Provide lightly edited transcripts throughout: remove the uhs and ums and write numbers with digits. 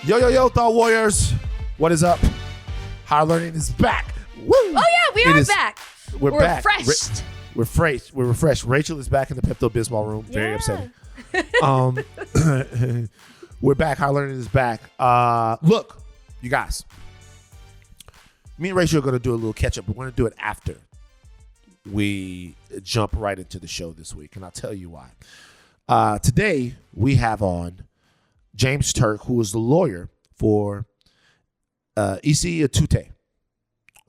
Yo, Thought Warriors. What is up? Higher Learning is back. Woo! Oh, yeah, we are back. We're back. Refreshed. We're refreshed. Rachel is back in the Pepto-Bismol room. Very upsetting. We're back. Higher Learning is back. Look, you guys. Me and Rachel are going to do a little catch-up. We're going to do it after we jump right into the show this week, and I'll tell you why. Today, we have on James Turk, who is the lawyer for Isimemen Etute,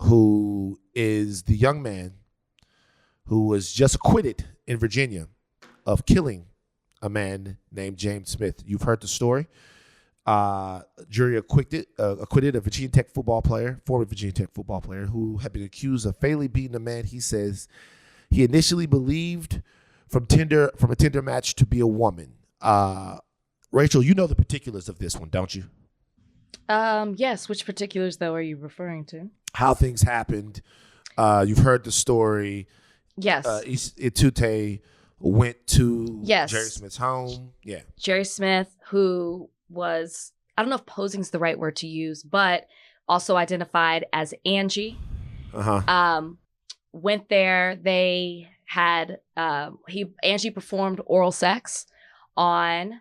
who is the young man who was just acquitted in Virginia of killing a man named James Smith. You've heard the story. Jury acquitted a Virginia Tech football player, former Virginia Tech football player, who had been accused of fatally beating a man he says he initially believed from a Tinder match to be a woman. Rachel, you know the particulars of this one, don't you? Yes. Which particulars, though, are you referring to? How things happened. You've heard the story. Yes. Etute went to Jerry Smith's home. Yeah. Jerry Smith, who was, I don't know if posing is the right word to use, but also identified as Angie. Went there. They had, Angie performed oral sex on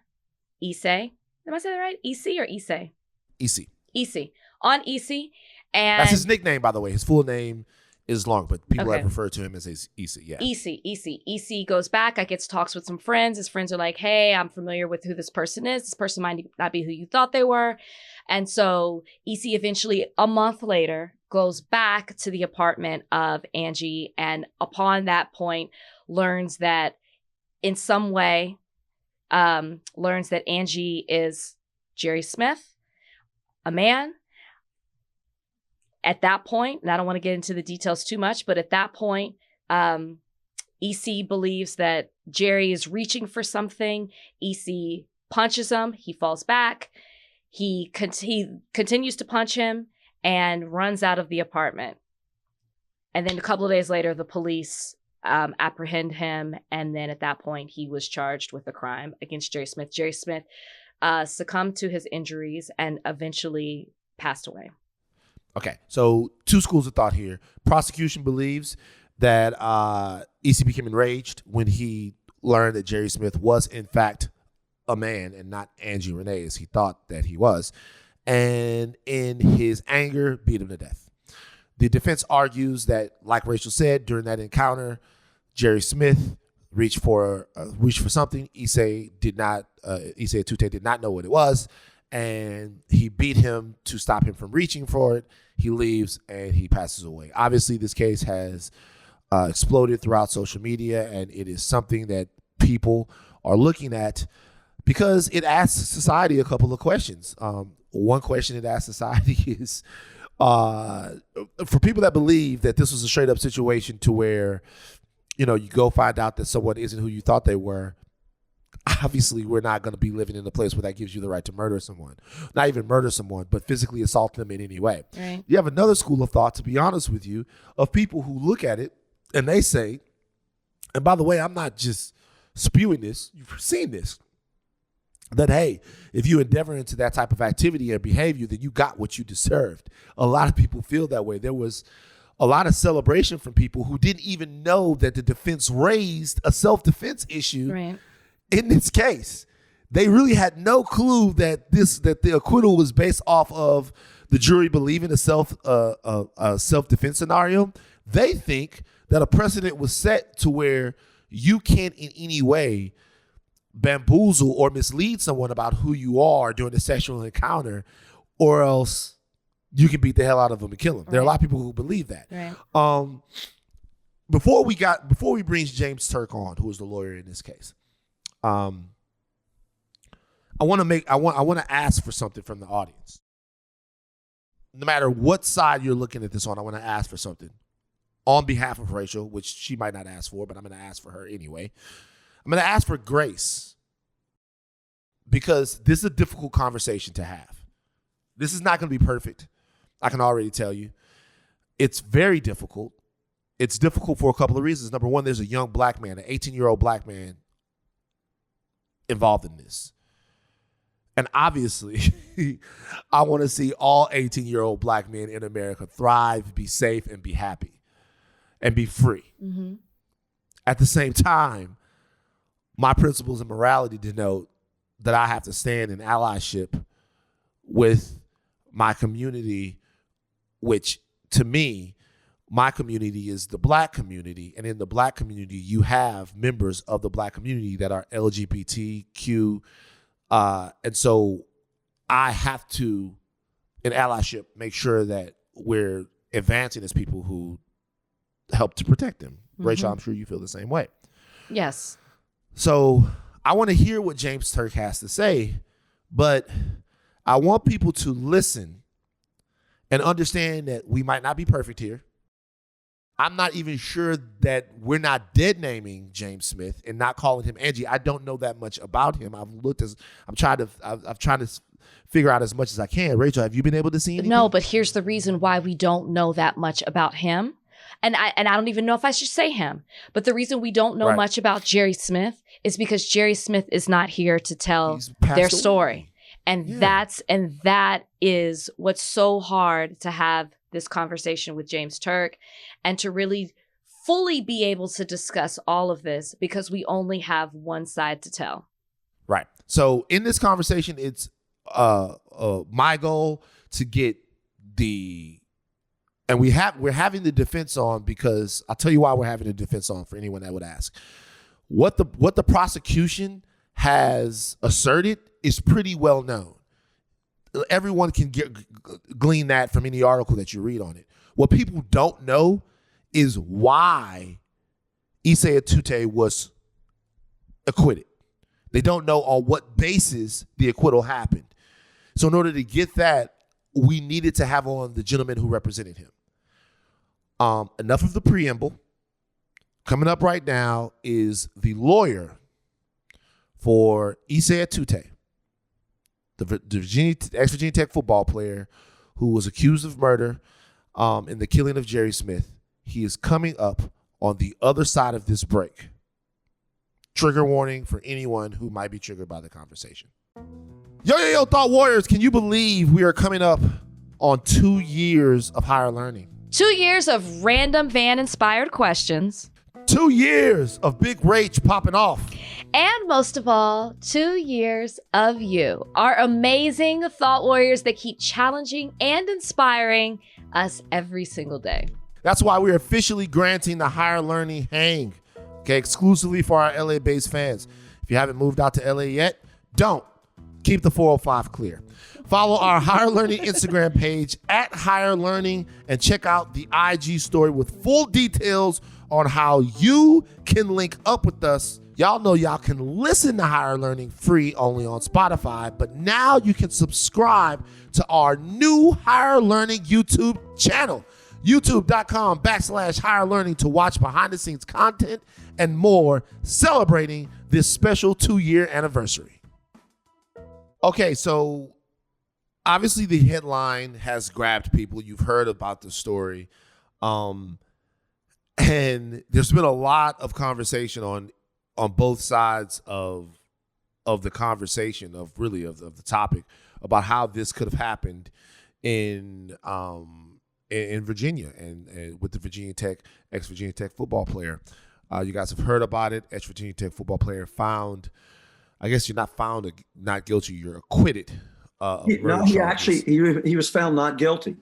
Issei. Am I saying that right? Issei or Issei? Issei. Issei. On Issei. And that's his nickname, by the way. His full name is long, but people have referred to him as Issei. Yeah. Issei goes back. I get to talks with some friends. His friends are like, hey, I'm familiar with who this person is. This person might not be who you thought they were. And so Issei eventually, a month later, goes back to the apartment of Angie. And upon that point, learns that in some way, learns that Angie is Jerry Smith, a man. At that point, and I don't want to get into the details too much, but at that point, Issei believes that Jerry is reaching for something. Issei punches him. He falls back. He continues to punch him and runs out of the apartment. And then a couple of days later, the police apprehend him. And then at that point, he was charged with a crime against Jerry Smith. Jerry Smith succumbed to his injuries and eventually passed away. Okay, so two schools of thought here. Prosecution believes that Issei became enraged when he learned that Jerry Smith was, in fact, a man and not Angie Renee, as he thought that he was. And in his anger, beat him to death. The defense argues that, like Rachel said, during that encounter, Jerry Smith reached for something. Issei Etute did not know what it was, and he beat him to stop him from reaching for it. He leaves and he passes away. Obviously, this case has exploded throughout social media, and it is something that people are looking at because it asks society a couple of questions. One question it asks society is, for people that believe that this was a straight up situation to where, you go find out that someone isn't who you thought they were. Obviously, we're not going to be living in a place where that gives you the right to murder someone. Not even murder someone, but physically assault them in any way. Right. You have another school of thought, to be honest with you, of people who look at it and they say, and by the way, I'm not just spewing this, you've seen this, that, hey, if you endeavor into that type of activity and behavior, then you got what you deserved. A lot of people feel that way. There was a lot of celebration from people who didn't even know that the defense raised a self-defense issue. Right. In this case, they really had no clue that the acquittal was based off of the jury believing a self-defense scenario. They think that a precedent was set to where you can't in any way bamboozle or mislead someone about who you are during a sexual encounter, or else you can beat the hell out of them and kill them. Right. There are a lot of people who believe that. Right. Before we bring James Turk on, who is the lawyer in this case, I want to ask for something from the audience. No matter what side you're looking at this on, I want to ask for something on behalf of Rachel, which she might not ask for, but I'm going to ask for her anyway. I'm going to ask for grace because this is a difficult conversation to have. This is not going to be perfect. I can already tell you. It's very difficult. It's difficult for a couple of reasons. Number one, there's a young black man, an 18-year-old black man involved in this. And obviously, I want to see all 18-year-old black men in America thrive, be safe, and be happy, and be free. Mm-hmm. At the same time, my principles and morality denote that I have to stand in allyship with my community, which to me, my community is the black community. And in the black community, you have members of the black community that are LGBTQ. And so I have to, in allyship, make sure that we're advancing as people who help to protect them. Mm-hmm. Rachel, I'm sure you feel the same way. Yes. So I want to hear what James Turk has to say, but I want people to listen and understand that we might not be perfect here. I'm not even sure that we're not dead naming James Smith and not calling him Angie. I don't know that much about him. I'm trying to figure out as much as I can. Rachel, have you been able to see anything? No, but here's the reason why we don't know that much about him. And I don't even know if I should say him. But the reason we don't know much about Jerry Smith is because Jerry Smith is not here to tell their story. And that is what's so hard to have this conversation with James Turk and to really fully be able to discuss all of this because we only have one side to tell. Right. So in this conversation, it's my goal to get and we're having the defense on because I'll tell you why we're having the defense on for anyone that would ask. What the prosecution has asserted is pretty well known. Everyone can glean that from any article that you read on it. What people don't know is why Isimemen Etute was acquitted. They don't know on what basis the acquittal happened. So in order to get that, we needed to have on the gentleman who represented him. Enough of the preamble. Coming up right now is the lawyer for Isimemen Etute, the ex-Virginia Tech football player who was accused of murder in the killing of Jerry Smith. He is coming up on the other side of this break. Trigger warning for anyone who might be triggered by the conversation. Yo, Thought Warriors, can you believe we are coming up on 2 years of higher learning? 2 years of random van-inspired questions. 2 years of Big Rach popping off. And most of all, 2 years of you, our amazing thought warriors that keep challenging and inspiring us every single day. That's why we're officially granting the Higher Learning Hang, okay, exclusively for our LA-based fans. If you haven't moved out to LA yet, don't. Keep the 405 clear. Follow our Higher Learning Instagram page at Higher Learning and check out the IG story with full details on how you can link up with us. Y'all know y'all can listen to Higher Learning free only on Spotify, but now you can subscribe to our new Higher Learning YouTube channel, youtube.com/Higher Learning to watch behind the scenes content and more celebrating this special 2-year anniversary. Okay, so obviously the headline has grabbed people. You've heard about the story. And there's been a lot of conversation on both sides of the conversation of the topic about how this could have happened in Virginia and with the ex-Virginia Tech football player. You guys have heard about it. Ex-Virginia Tech football player found, I guess you're not found not guilty, you're acquitted. He was found not guilty.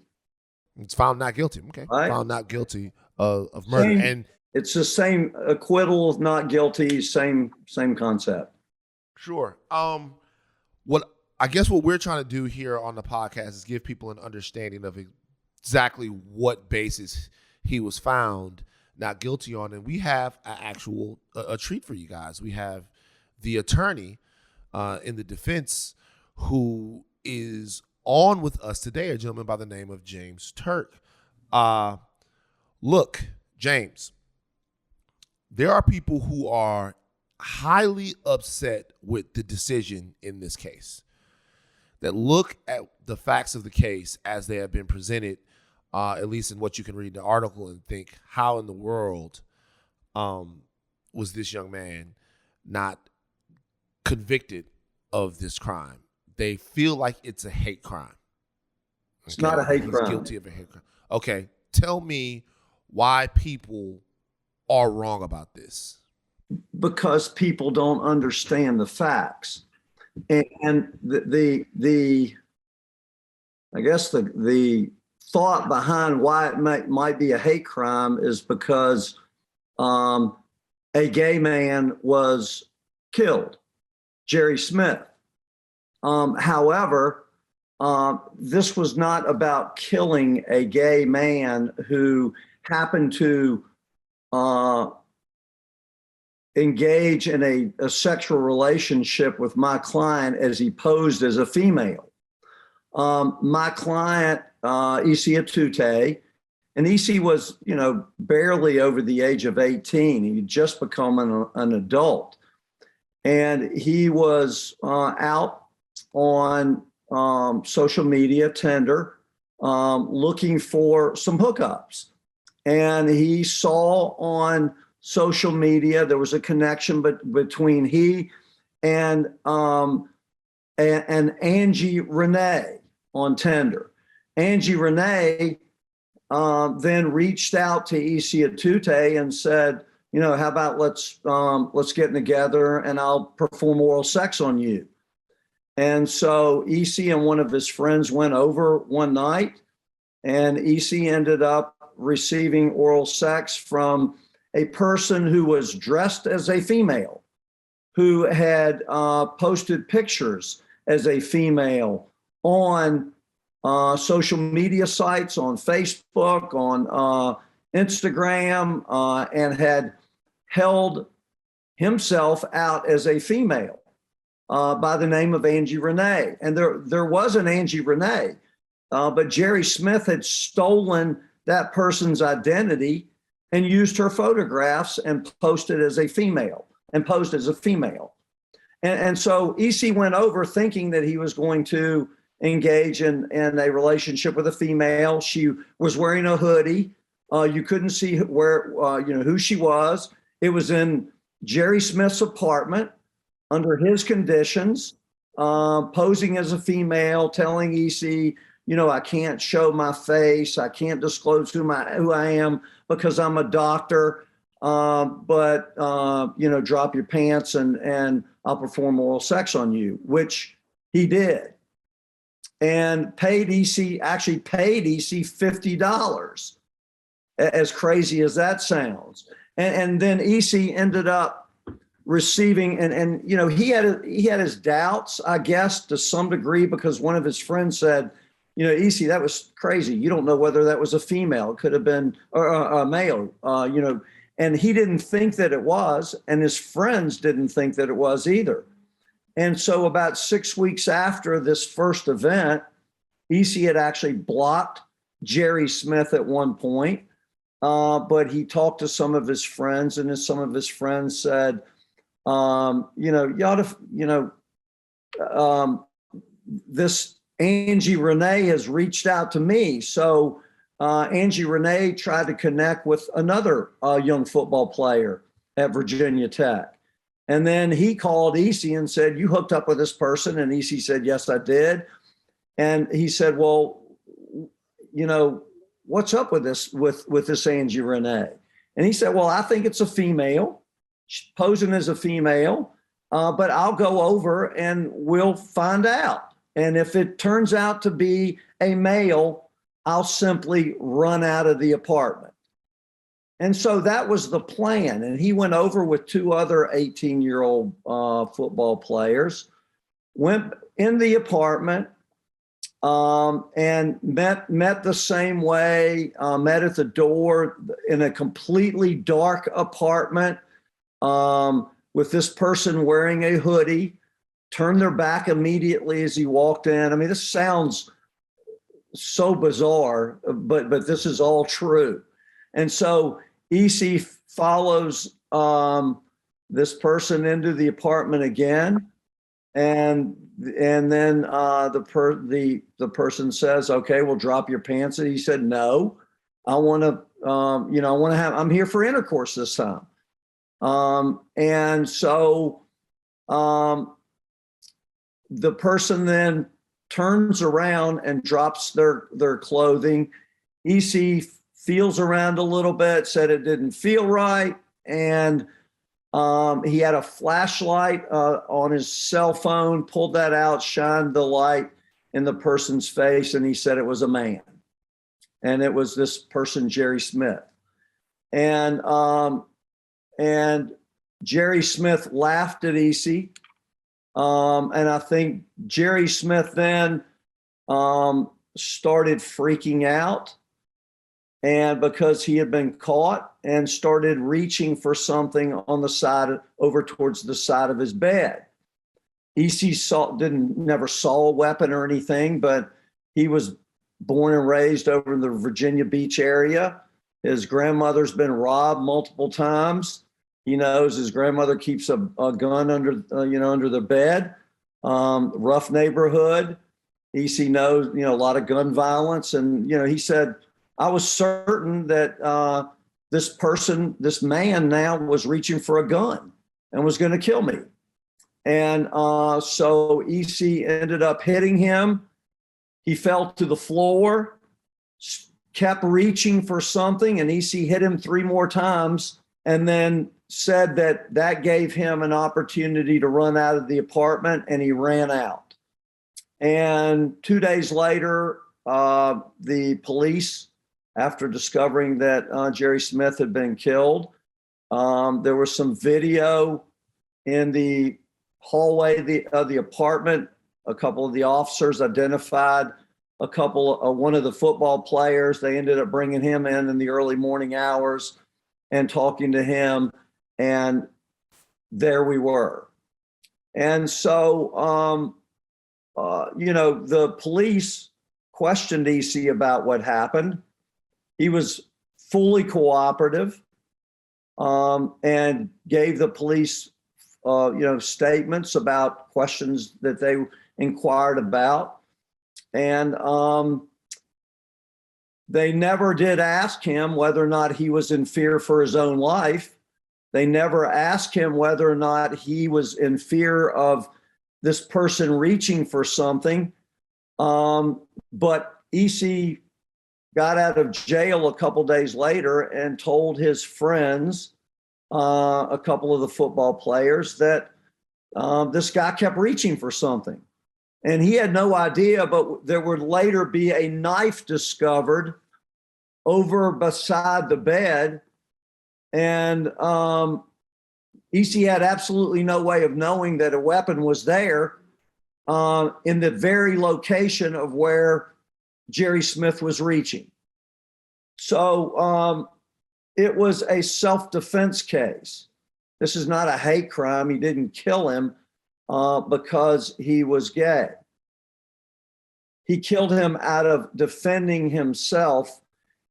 It's found not guilty. Okay. Right. Found not guilty of murder. And it's the same acquittal, not guilty, same concept. Sure. What we're trying to do here on the podcast is give people an understanding of exactly what basis he was found not guilty on. And we have a treat for you guys. We have the attorney in the defense who is on with us today, a gentleman by the name of James Turk. Look, James, there are people who are highly upset with the decision in this case, that look at the facts of the case as they have been presented, at least in what you can read in the article, and think, how in the world was this young man not convicted of this crime? they feel like it's a hate crime. It's not a hate crime. Guilty of a hate crime. Okay, tell me why people are wrong about this. Because people don't understand the facts, and the I guess the thought behind why it might be a hate crime is because a gay man was killed, Jerry Smith. However, this was not about killing a gay man who happened to engage in a sexual relationship with my client as he posed as a female. My client, Isimemen Etute, and Isi was, barely over the age of 18. He had just become an adult. And he was out on social media, Tinder, looking for some hookups. And he saw on social media there was a connection between he and Angie Renee on Tinder. Angie Renee then reached out to Isimemen Etute and said, how about let's get together and I'll perform oral sex on you. And so Isi and one of his friends went over one night, and Isi ended up receiving oral sex from a person who was dressed as a female, who had posted pictures as a female on social media sites, on Facebook, on Instagram, and had held himself out as a female by the name of Angie Renee. And there was an Angie Renee, but Jerry Smith had stolen that person's identity and used her photographs and posted as a female and posed as a female. And so Isi went over thinking that he was going to engage in a relationship with a female. She was wearing a hoodie. You couldn't see where, who she was. It was in Jerry Smith's apartment under his conditions, posing as a female, telling Isi, I can't show my face. I can't disclose who I am because I'm a doctor. But drop your pants and I'll perform oral sex on you, which he did. And paid Isi $50, as crazy as that sounds. And then Isi ended up receiving, and he had his doubts, I guess, to some degree, because one of his friends said, Isi, that was crazy. You don't know whether that was a female. It could have been a male, and he didn't think that it was, and his friends didn't think that it was either. And so about 6 weeks after this first event, Isi had actually blocked Jerry Smith at one point, but he talked to some of his friends, and some of his friends said, this Angie Renee has reached out to me. So Angie Renee tried to connect with another young football player at Virginia Tech. And then he called Isi and said, you hooked up with this person? And Isi said, yes, I did. And he said, well, what's up with this, with this Angie Renee? And he said, well, I think it's a female. She's posing as a female, but I'll go over and we'll find out. And if it turns out to be a male, I'll simply run out of the apartment. And so that was the plan. And he went over with two other 18-year-old football players, went in the apartment, and met the same way, met at the door in a completely dark apartment, with this person wearing a hoodie, turned their back immediately as he walked in. I mean, this sounds so bizarre, but this is all true. And so Isi follows this person into the apartment again, and then the person says, "Okay, well, drop your pants." And he said, "No, I want to, I'm here for intercourse this time." And so the person then turns around and drops their clothing. EC feels around a little bit, said it didn't feel right, and he had a flashlight on his cell phone, pulled that out, shined the light in the person's face, and he said it was a man. And it was this person, Jerry Smith. And Jerry Smith laughed at EC. And I think Jerry Smith then started freaking out, and because he had been caught, and started reaching for something on the side, over towards the side of his bed. EC never saw a weapon or anything, but he was born and raised over in the Virginia Beach area. His grandmother's been robbed multiple times. He knows his grandmother keeps a gun under the bed. Rough neighborhood. EC knows, a lot of gun violence. And, he said, I was certain that this man now was reaching for a gun and was going to kill me. And so EC ended up hitting him. He fell to the floor, kept reaching for something, and EC hit him 3 more times, and then said that gave him an opportunity to run out of the apartment, and he ran out. And 2 days later, the police, after discovering that Jerry Smith had been killed, there was some video in the hallway of the apartment. A couple of the officers identified one of the football players. They ended up bringing him in the early morning hours and talking to him. And there we were. And so, the police questioned EC about what happened. He was fully cooperative, and gave the police, statements about questions that they inquired about. And they never did ask him whether or not he was in fear for his own life. They never asked him whether or not he was in fear of this person reaching for something. But EC got out of jail a couple days later and told his friends, a couple of the football players, that this guy kept reaching for something. And he had no idea, but there would later be a knife discovered over beside the bed. And EC had absolutely no way of knowing that a weapon was there in the very location of where Jerry Smith was reaching. So it was a self-defense case. This is not a hate crime. He didn't kill him because he was gay. He killed him out of defending himself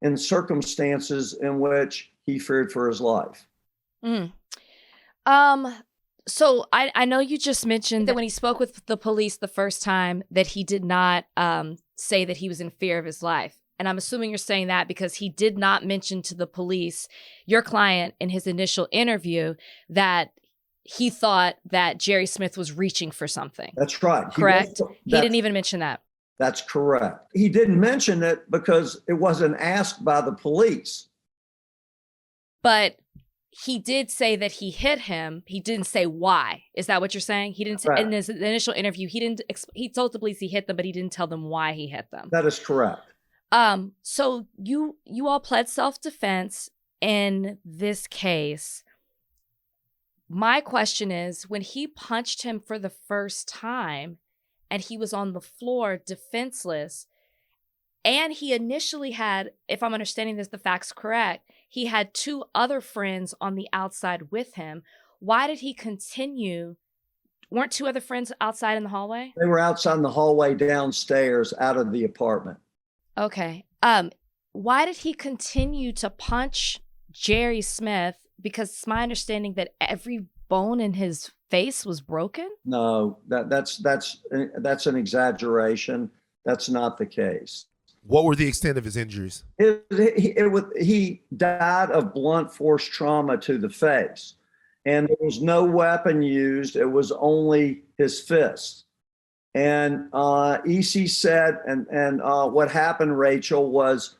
in circumstances in which he feared for his life. Mm. So I know you just mentioned that when he spoke with the police the first time that he did not say that he was in fear of his life. And I'm assuming you're saying that because he did not mention to the police, your client, in his initial interview, that he thought that Jerry Smith was reaching for something. That's right. Correct? He didn't even mention that. That's correct. He didn't mention it because it wasn't asked by the police. But he did say that he hit him. He didn't say why. Is that what you're saying? He didn't. Right. In his initial interview, he told the police he hit them, but he didn't tell them why he hit them. That is correct. So you all pled self-defense in this case. My question is, when he punched him for the first time and he was on the floor defenseless, and he initially had, if I'm understanding the facts correct, he had 2 other friends on the outside with him. Why did he continue? Weren't 2 other friends outside in the hallway? They were outside in the hallway downstairs out of the apartment. Okay. Why did he continue to punch Jerry Smith? Because it's my understanding that every bone in his face was broken. No, that's an exaggeration. That's not the case. What were the extent of his injuries? He died of blunt force trauma to the face, and there was no weapon used. It was only his fist. And EC said, and what happened, Rachel, was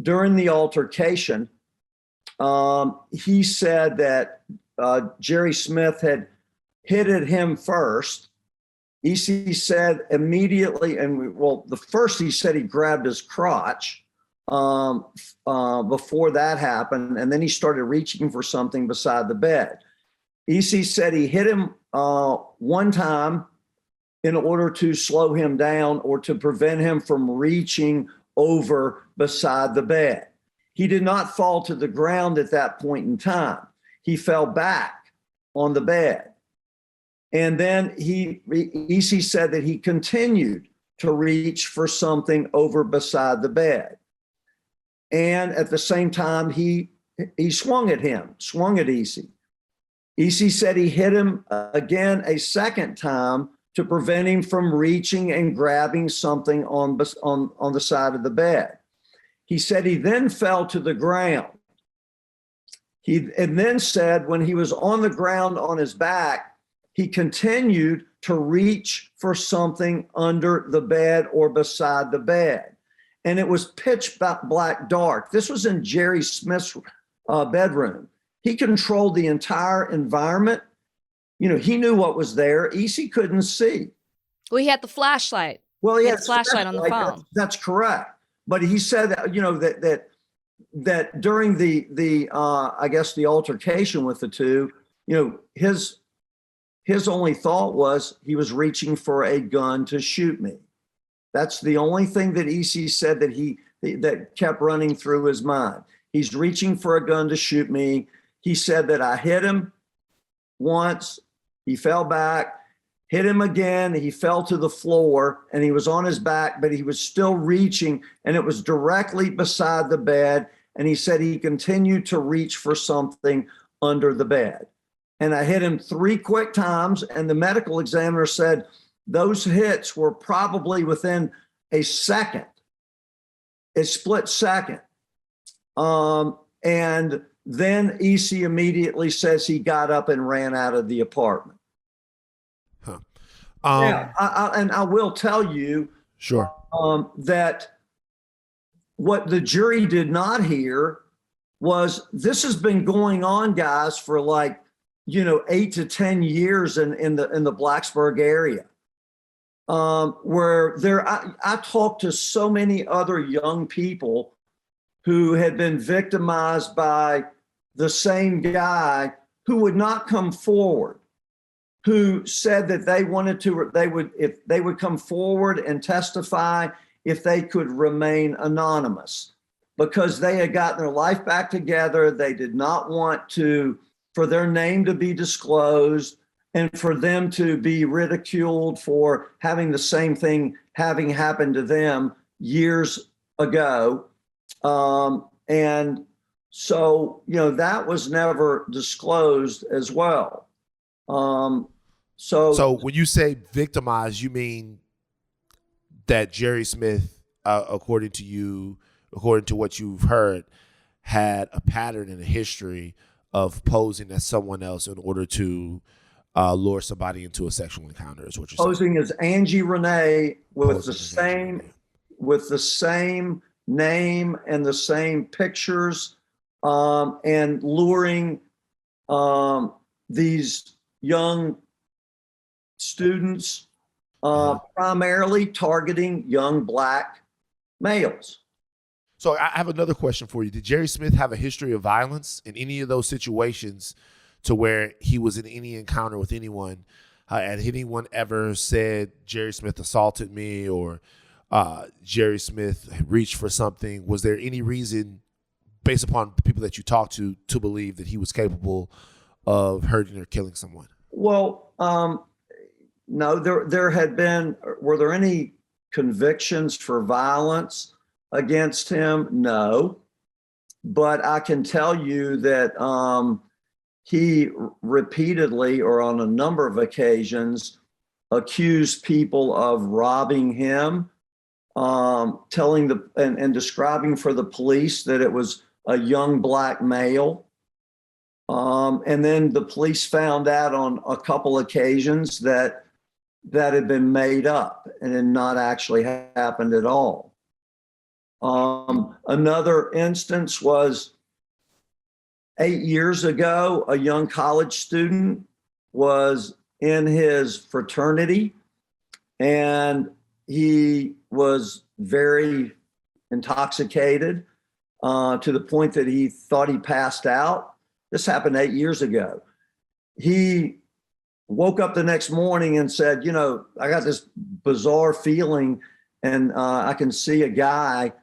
during the altercation, he said that Jerry Smith had hit at him first. EC said immediately, the first he said he grabbed his crotch before that happened, and then he started reaching for something beside the bed. EC said he hit him one time in order to slow him down or to prevent him from reaching over beside the bed. He did not fall to the ground at that point in time. He fell back on the bed. And then EC said that he continued to reach for something over beside the bed. And at the same time, he swung at EC. EC said he hit him again a second time to prevent him from reaching and grabbing something on the side of the bed. He said he then fell to the ground. And then said when he was on the ground on his back, he continued to reach for something under the bed or beside the bed. And it was pitch black dark. This was in Jerry Smith's bedroom. He controlled the entire environment. You know, he knew what was there. EC couldn't see. Well, he had the flashlight. Well, he had the flashlight on the phone. That's correct. But he said that, you know, that during the I guess the altercation with the two, you know, his only thought was he was reaching for a gun to shoot me. That's the only thing that EC said that kept running through his mind. He's reaching for a gun to shoot me. He said that I hit him once. He fell back, hit him again. He fell to the floor and he was on his back, but he was still reaching and it was directly beside the bed. And he said he continued to reach for something under the bed. And I hit him 3 quick times. And the medical examiner said those hits were probably within a second, a split second. And then EC immediately says he got up and ran out of the apartment. Huh. And I will tell you, sure, that what the jury did not hear was this has been going on, guys, for 8 to 10 years in the Blacksburg area, where I talked to so many other young people who had been victimized by the same guy who would not come forward, who said that they would come forward and testify if they could remain anonymous because they had gotten their life back together. They did not want for their name to be disclosed and for them to be ridiculed for having the same thing having happened to them years ago. And so, that was never disclosed as well. So when you say victimized, you mean that Jerry Smith, according to what you've heard, had a pattern and a history of posing as someone else in order to lure somebody into a sexual encounter, is what you're posing saying. As Angie Renee with the same name and the same pictures, and luring these young students, primarily targeting young Black males. So I have another question for you. Did Jerry Smith have a history of violence in any of those situations to where he was in any encounter with anyone? Had anyone ever said Jerry Smith assaulted me or Jerry Smith reached for something? Was there any reason, based upon the people that you talked to believe that he was capable of hurting or killing someone? Well, no, were there any convictions for violence against him? No, but I can tell you that he repeatedly or on a number of occasions accused people of robbing him, telling and describing for the police that it was a young Black male. And then the police found out on a couple occasions that that had been made up and had not actually happened at all. Another instance was 8 years ago, a young college student was in his fraternity, and he was very intoxicated to the point that he thought he passed out. This happened 8 years ago. He woke up the next morning and said, I got this bizarre feeling, and I can see a guy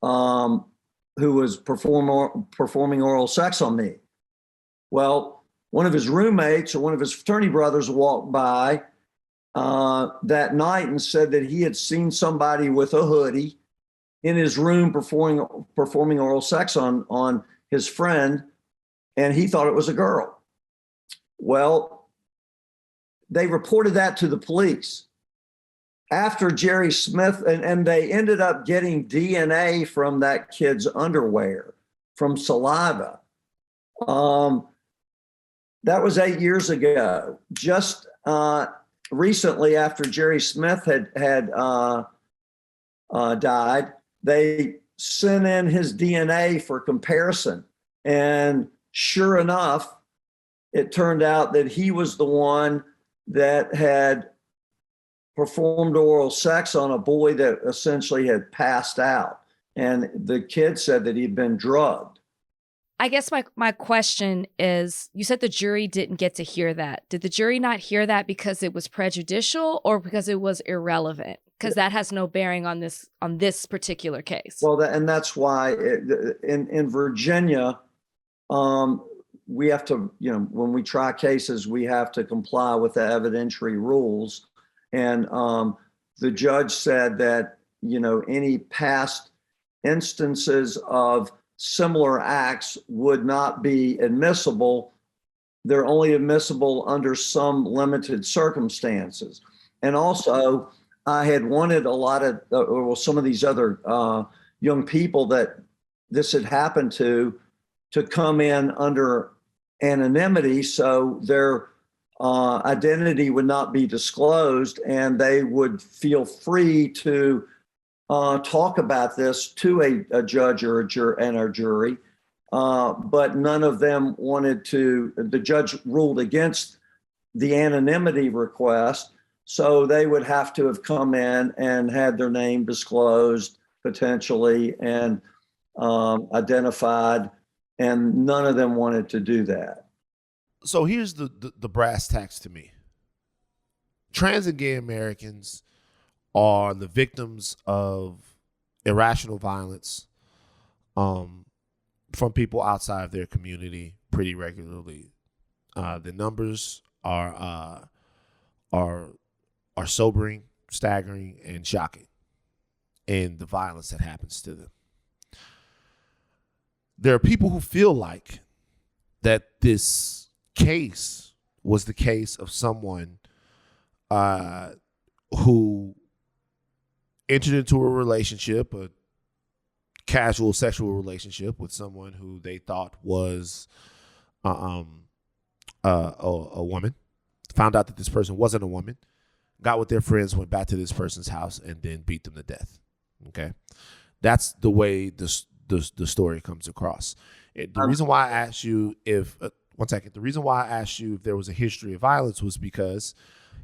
who was performing oral sex on me. Well, one of his roommates or one of his fraternity brothers walked by that night and said that he had seen somebody with a hoodie in his room performing oral sex on his friend, and he thought it was a girl. Well, they reported that to the police. After Jerry Smith, and they ended up getting DNA from that kid's underwear, from saliva. That was 8 years ago. Just recently, after Jerry Smith had died, they sent in his DNA for comparison. And sure enough, it turned out that he was the one that had performed oral sex on a boy that essentially had passed out. And the kid said that he'd been drugged. I guess my question is, you said the jury didn't get to hear that. Did the jury not hear that because it was prejudicial or because it was irrelevant? Because that has no bearing on this particular case. Well, that's why in Virginia, we have to, when we try cases, we have to comply with the evidentiary rules. And the judge said that, any past instances of similar acts would not be admissible. They're only admissible under some limited circumstances. And also, I had wanted some of these other young people that this had happened to come in under anonymity, so their identity would not be disclosed, and they would feel free to talk about this to a judge or a jury. But none of them wanted to. The judge ruled against the anonymity request, so they would have to have come in and had their name disclosed potentially and identified, and none of them wanted to do that. So here's the brass tacks to me. Trans and gay Americans are the victims of irrational violence from people outside of their community pretty regularly. The numbers are sobering, staggering, and shocking in the violence that happens to them. There are people who feel like that this case was the case of someone who entered into a relationship, a casual sexual relationship with someone who they thought was a woman, found out that this person wasn't a woman, got with their friends, went back to this person's house, and then beat them to death. Okay, that's the way the story comes across. The reason why I asked you if the reason why I asked you if there was a history of violence was because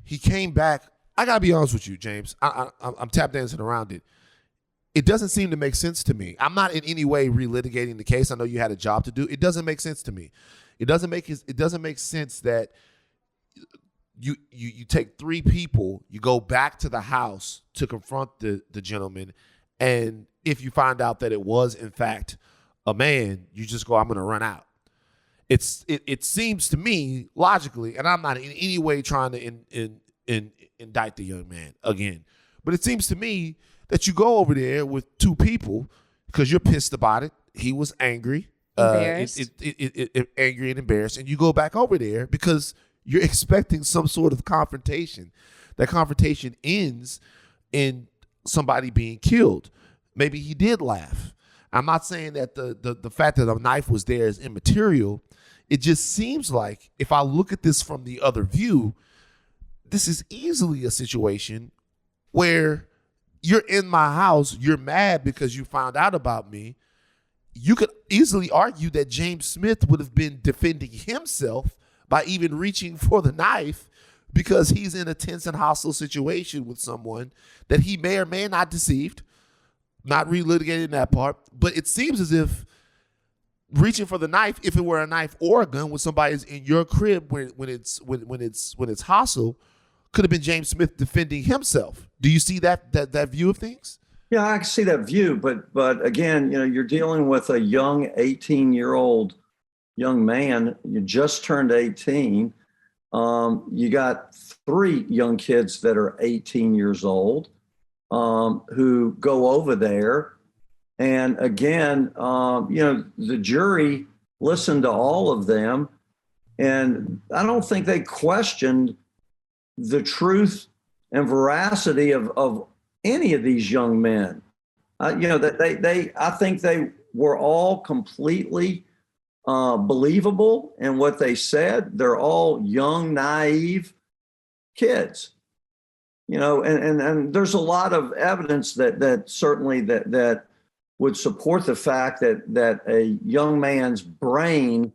he came back. I gotta be honest with you, James. I'm tap dancing around it. It doesn't seem to make sense to me. I'm not in any way relitigating the case. I know you had a job to do. It doesn't make sense to me. It doesn't make sense that you take three people, you go back to the house to confront the gentleman, and if you find out that it was in fact a man, you just go, I'm going to run out. It seems to me logically, and I'm not in any way trying to indict the young man again, but it seems to me that you go over there with two people because you're pissed about it. He was angry, embarrassed. Angry and embarrassed, and you go back over there because you're expecting some sort of confrontation. That confrontation ends in somebody being killed. Maybe he did laugh. I'm not saying that the fact that a knife was there is immaterial. It just seems like if I look at this from the other view, this is easily a situation where you're in my house, you're mad because you found out about me. You could easily argue that James Smith would have been defending himself by even reaching for the knife because he's in a tense and hostile situation with someone that he may or may not deceived, not relitigating that part. But it seems as if reaching for the knife, if it were a knife or a gun, when somebody's in your crib when it's hostile, could have been James Smith defending himself. Do you see that view of things? Yeah, I can see that view, but again, you're dealing with a young 18-year-old young man. You just turned 18. You got 3 young kids that are 18 years old who go over there. And again, the jury listened to all of them. And I don't think they questioned the truth and veracity of any of these young men. That I think they were all completely believable in what they said. They're all young, naive kids, and there's a lot of evidence that certainly that would support the fact that a young man's brain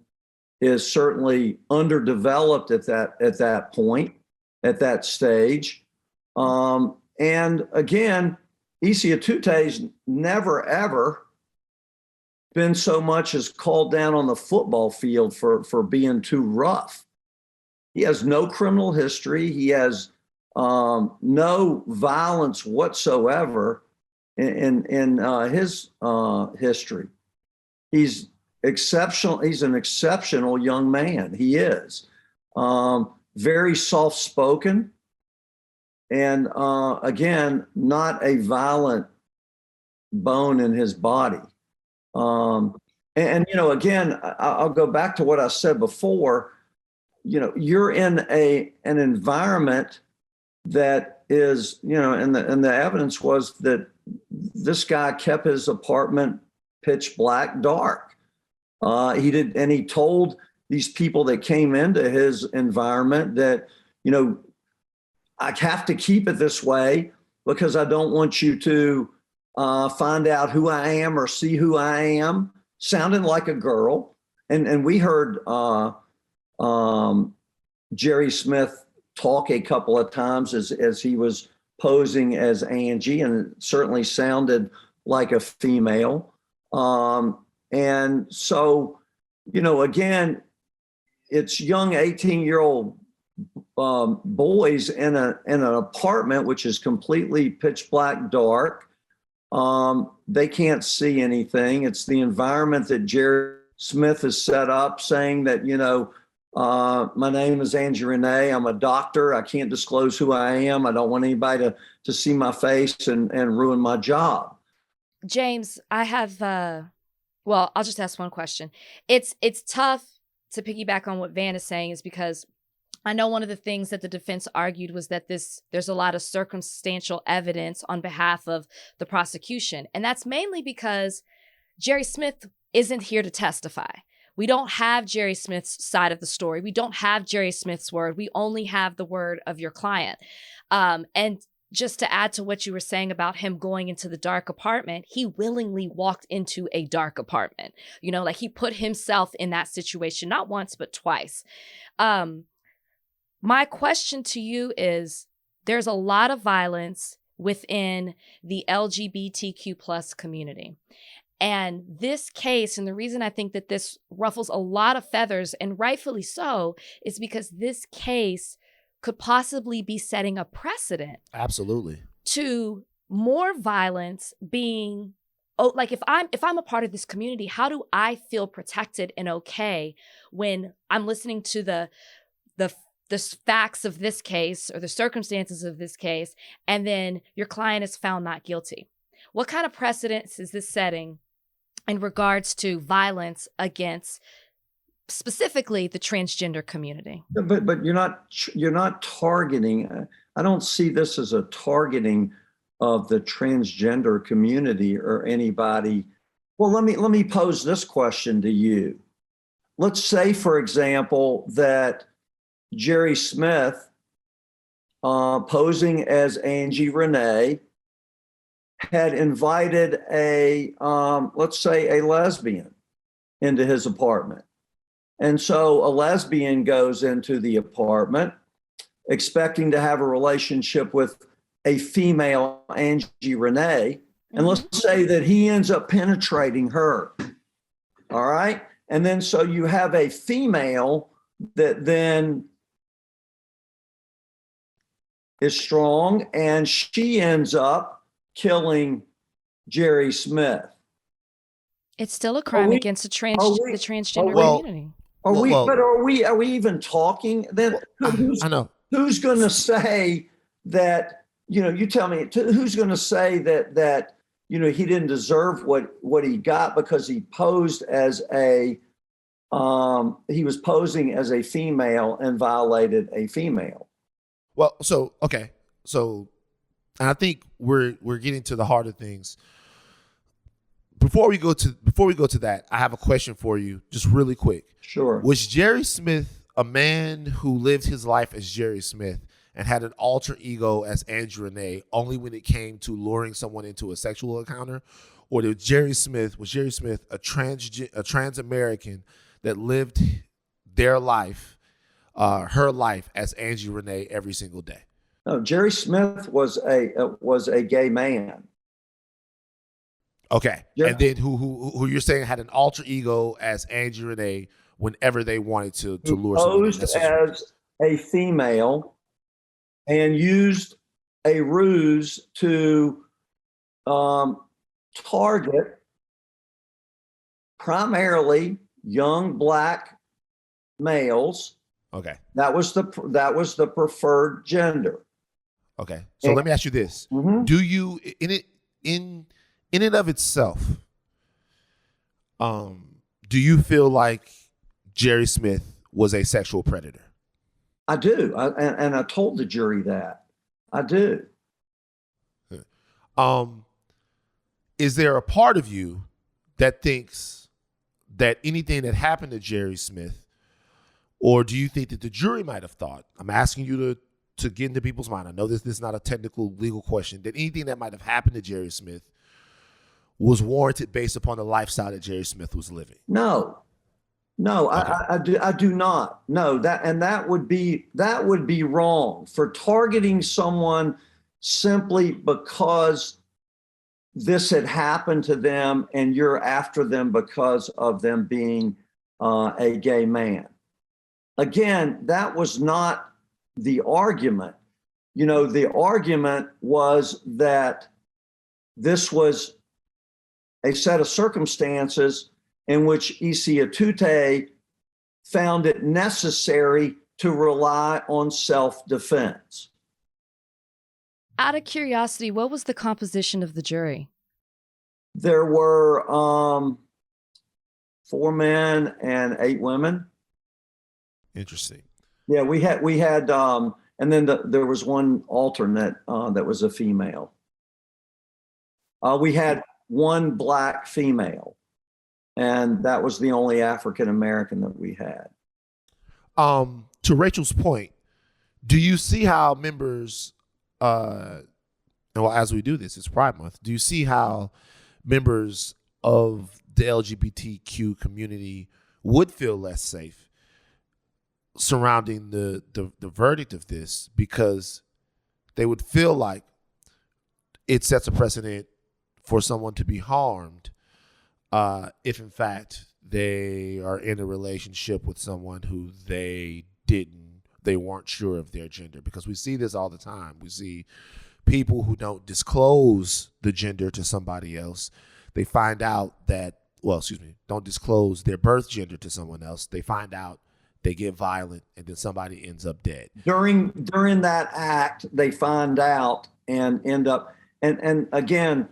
is certainly underdeveloped at that point, at that stage. And again, Isimemen Etute's never, ever been so much as called down on the football field for being too rough. He has no criminal history. He has no violence whatsoever in his history. He's exceptional. He's an exceptional young man. He is very soft-spoken. And again, not a violent bone in his body. Again, I'll go back to what I said before. You're in an environment that is, and the evidence was that this guy kept his apartment pitch black dark. He told these people that came into his environment that, I have to keep it this way because I don't want you to find out who I am or see who I am, sounding like a girl. And we heard Jerry Smith talk a couple of times as he was posing as Angie, and it certainly sounded like a female. And so, again, it's young 18-year-old boys in an apartment which is completely pitch black dark. They can't see anything. It's the environment that Jerry Smith has set up, saying that, my name is Angie Renee. I'm a doctor. I can't disclose who I am. I don't want anybody to see my face and ruin my job. James, I have, I'll just ask one question. It's tough to piggyback on what Van is saying, is because I know one of the things that the defense argued was that there's a lot of circumstantial evidence on behalf of the prosecution. And that's mainly because Jerry Smith isn't here to testify. We don't have Jerry Smith's side of the story. We don't have Jerry Smith's word. We only have the word of your client. And just to add to what you were saying about him going into the dark apartment, he willingly walked into a dark apartment. He put himself in that situation, not once, but twice. My question to you is, there's a lot of violence within the LGBTQ plus community. And this case, and the reason I think that this ruffles a lot of feathers, and rightfully so, is because this case could possibly be setting a precedent. Absolutely. To more violence being, if I'm a part of this community, how do I feel protected and okay when I'm listening to the facts of this case or the circumstances of this case, and then your client is found not guilty? What kind of precedents is this setting in regards to violence against specifically the transgender community? But you're not targeting. I don't see this as a targeting of the transgender community or anybody. Well, let me pose this question to you. Let's say, for example, that Jerry Smith posing as Angie Renee, had invited let's say a lesbian into his apartment. And so a lesbian goes into the apartment expecting to have a relationship with a female Angie Renee. And let's say that he ends up penetrating her. All right. And then so you have a female that then is strong, and she ends up killing Jerry Smith. It's still a crime against the transgender community. Are we even talking then? I know. Who's going to say that, you tell me, who's going to say that he didn't deserve what he got because he posed as he was posing as a female and violated a female. Well, okay. And I think we're getting to the heart of things. Before we go to that, I have a question for you, just really quick. Sure. Was Jerry Smith a man who lived his life as Jerry Smith and had an alter ego as Andrew Renee only when it came to luring someone into a sexual encounter? Or was Jerry Smith a trans American that lived their life, her life as Angie Renee every single day? No, Jerry Smith was a gay man. Okay. Yeah. And then who you're saying had an alter ego as Angie Renee whenever they wanted to lure someone. Posed as a female and used a ruse to target primarily young Black males. Okay. That was the preferred gender. Okay. So let me ask you this. Mm-hmm. Do you in and of itself, do you feel like Jerry Smith was a sexual predator? I do. And I told the jury that. I do. Is there a part of you that thinks that anything that happened to Jerry Smith, or do you think that the jury might have thought, I'm asking you to get into people's mind, I know this is not a technical legal question, that anything that might have happened to Jerry Smith was warranted based upon the lifestyle that Jerry Smith was living? No, okay. I do not. No, that would be wrong for targeting someone simply because this had happened to them and you're after them because of them being a gay man. Again, that was not the argument. The argument was that this was a set of circumstances in which Isimemen Etute found it necessary to rely on self-defense. Out of curiosity, what was the composition of the jury? There were 4 men and 8 women. Interesting. Yeah, we had, and then there was one alternate that was a female. We had 1 Black female, and that was the only African American that we had. To Rachel's point, do you see how members, as we do this, it's Pride Month, do you see how members of the LGBTQ community would feel less safe surrounding the verdict of this, because they would feel like it sets a precedent for someone to be harmed if in fact they are in a relationship with someone who they weren't sure of their gender? Because we see this all the time. We see people who don't disclose the gender to somebody else. They find out don't disclose their birth gender to someone else. They find out, they get violent, and then somebody ends up dead. During that act, they find out and end up, and again.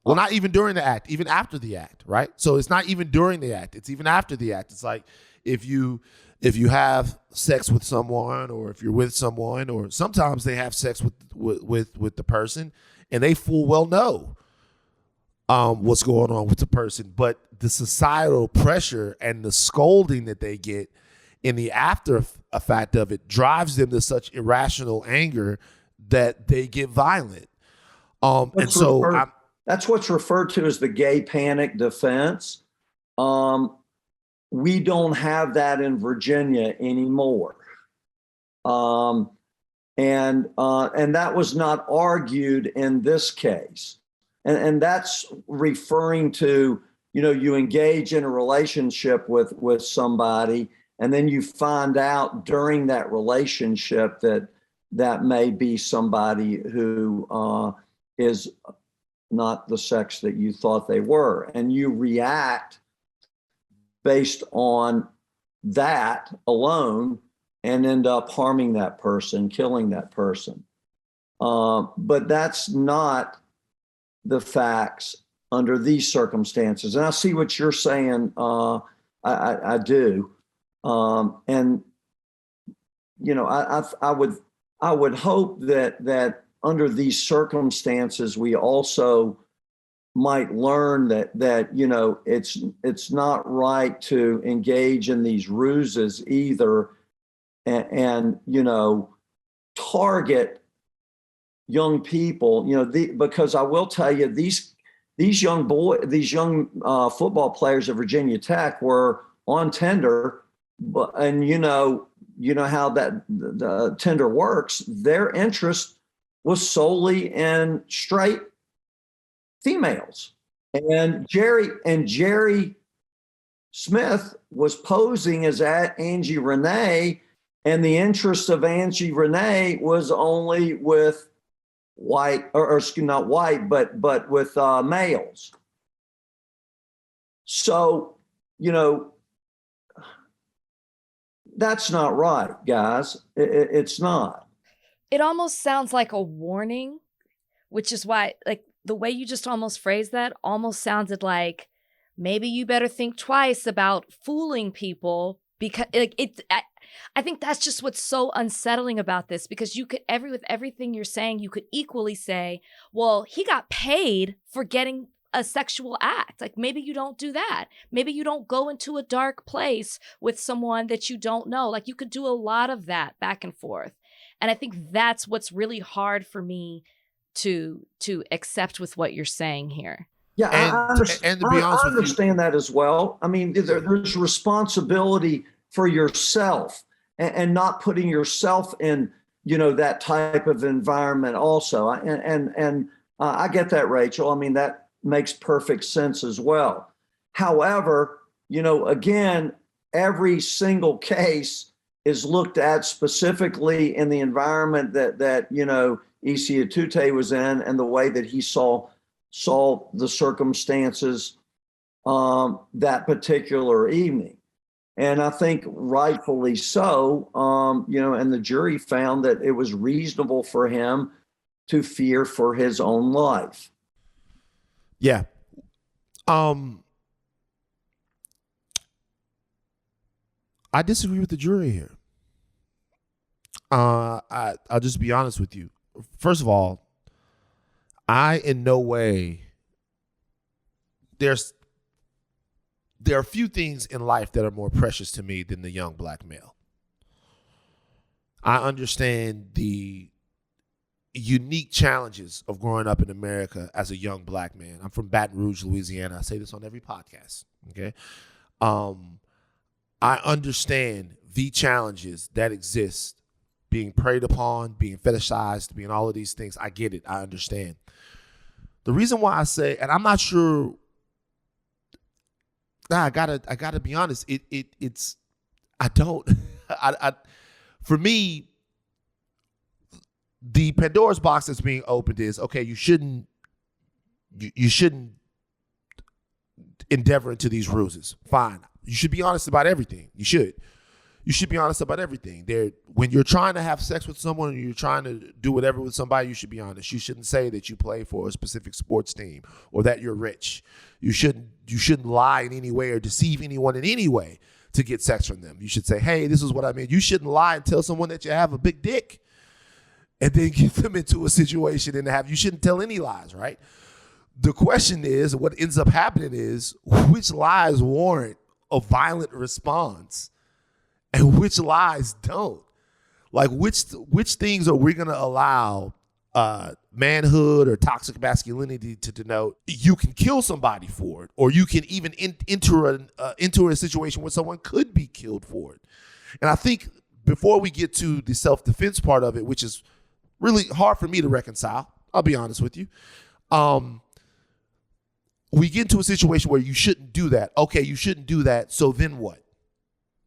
Well, not even during the act, even after the act, right? So it's not even during the act, it's even after the act. It's like if you have sex with someone, or if you're with someone, or sometimes they have sex with the person and they full well know what's going on with the person, but the societal pressure and the scolding that they get in the after effect of it drives them to such irrational anger that they get violent. That's what's referred to as the gay panic defense. We don't have that in Virginia anymore. And that was not argued in this case. And that's referring to, you engage in a relationship with somebody, and then you find out during that relationship that may be somebody who is not the sex that you thought they were. And you react based on that alone and end up harming that person, killing that person. But that's not the facts under these circumstances. And I see what you're saying. I do. And, I would hope that under these circumstances, we also might learn that it's not right to engage in these ruses either, and target young people, because I will tell you, these young football players at Virginia Tech were on Tinder, and you know how that the Tinder works. Their interest was solely in straight females, and Jerry Smith was posing as Angie Renee, and the interest of Angie Renee was only with white, or not white, but with males. So, that's not right, guys. It's not. It almost sounds like a warning, which is why, like, the way you just almost phrased that almost sounded like maybe you better think twice about fooling people, because I think that's just what's so unsettling about this, because you could with everything you're saying, you could equally say, well, he got paid for getting a sexual act. Like, maybe you don't do that. Maybe you don't go into a dark place with someone that you don't know. Like, you could do a lot of that back and forth. And I think that's what's really hard for me to accept with what you're saying here. Yeah, I understand. I understand that as well. I mean, there's responsibility for yourself, and not putting yourself in, that type of environment also. And I get that, Rachel. I mean, that makes perfect sense as well. However, again, every single case is looked at specifically in the environment that Isimemen Etute was in, and the way that he saw the circumstances that particular evening. And I think rightfully so, and the jury found that it was reasonable for him to fear for his own life. Yeah. I disagree with the jury here. I'll just be honest with you. First of all, I in no way, there are few things in life that are more precious to me than the young black male. I understand the unique challenges of growing up in America as a young black man. I'm from Baton Rouge, Louisiana. I say this on every podcast. Okay. I understand the challenges that exist, being preyed upon, being fetishized, being all of these things. I get it. I understand. The reason why I say, and I'm not sure, I gotta be honest. For me, the Pandora's box that's being opened is, okay, you shouldn't endeavor into these ruses. Fine. You should be honest about everything. You should be honest about everything. When you're trying to have sex with someone, and you're trying to do whatever with somebody, you should be honest. You shouldn't say that you play for a specific sports team or that you're rich. You shouldn't lie in any way or deceive anyone in any way to get sex from them. You should say, hey, this is what I mean. You shouldn't lie and tell someone that you have a big dick and then get them into a situation you shouldn't tell any lies, right? The question is, what ends up happening is, which lies warrant a violent response and which lies don't. Like which things are we going to allow manhood or toxic masculinity to denote? You can kill somebody for it, or you can even enter a situation where someone could be killed for it. And I think before we get to the self-defense part of it, which is really hard for me to reconcile, I'll be honest with you. We get into a situation where you shouldn't do that. Okay, you shouldn't do that. So then what?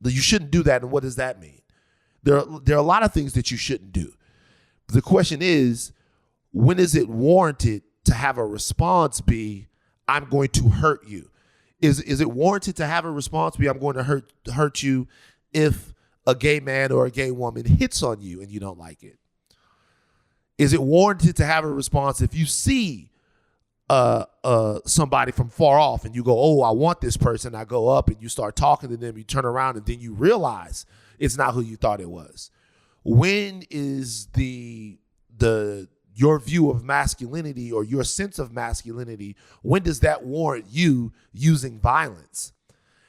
You shouldn't do that, and what does that mean? There are a lot of things that you shouldn't do. The question is, when is it warranted to have a response be, I'm going to hurt you? Is it warranted to have a response be, I'm going to hurt you if a gay man or a gay woman hits on you and you don't like it? Is it warranted to have a response if you see somebody from far off and you go, oh, I want this person. I go up and you start talking to them, you turn around and then you realize it's not who you thought it was? When is your view of masculinity or your sense of masculinity, when does that warrant you using violence?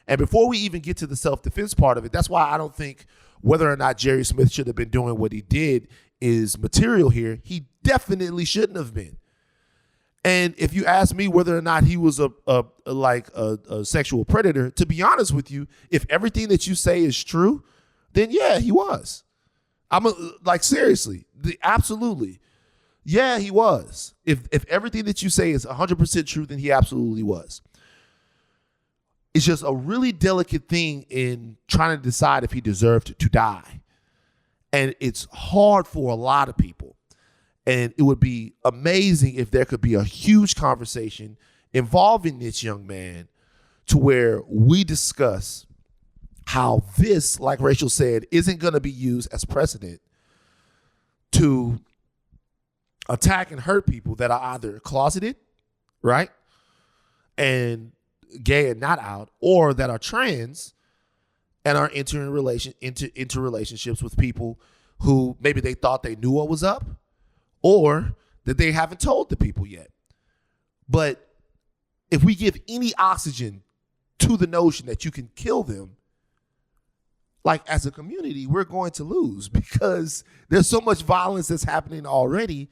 And before we even get to the self-defense part of it, that's why I don't think whether or not Jerry Smith should have been doing what he did is material here. He definitely shouldn't have been. And if you ask me whether or not he was a sexual predator, to be honest with you, if everything that you say is true, then yeah, he was. Seriously, absolutely. Yeah, he was. If everything that you say is 100% true, then he absolutely was. It's just a really delicate thing in trying to decide if he deserved to die. And it's hard for a lot of people. And it would be amazing if there could be a huge conversation involving this young man to where we discuss how this, like Rachel said, isn't going to be used as precedent to attack and hurt people that are either closeted, right, and gay and not out, or that are trans and are entering into relationships with people who maybe they thought they knew what was up, or that they haven't told the people yet. But if we give any oxygen to the notion that you can kill them, like as a community, we're going to lose because there's so much violence that's happening already.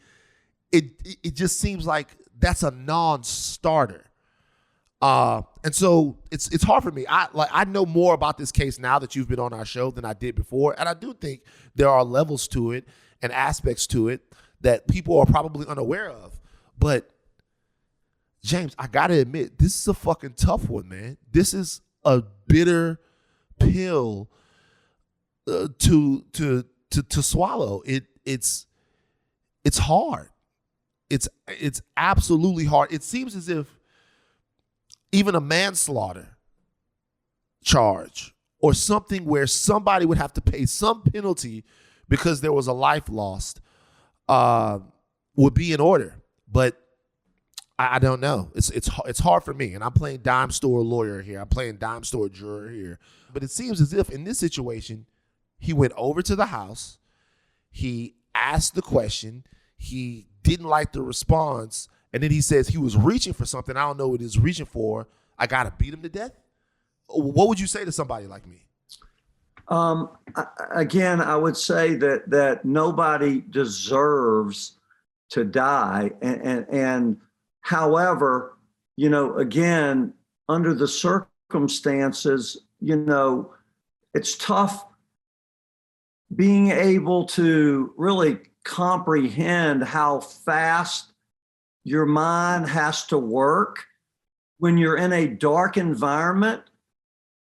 It just seems like that's a non-starter. And so it's hard for me. I know more about this case now that you've been on our show than I did before. And I do think there are levels to it and aspects to it that people are probably unaware of. But James, I gotta admit, this is a fucking tough one, man. This is a bitter pill to swallow. It's hard. It's absolutely hard. It seems as if even a manslaughter charge or something where somebody would have to pay some penalty because there was a life lost would be in order. But I don't know. It's hard for me. And I'm playing dime store lawyer here. I'm playing dime store juror here. But it seems as if in this situation, he went over to the house. He asked the question. He didn't like the response. And then he says he was reaching for something. I don't know what he's reaching for. I got to beat him to death. What would you say to somebody like me? Again, I would say that nobody deserves to die. And however, again, under the circumstances, it's tough being able to really comprehend how fast your mind has to work when you're in a dark environment,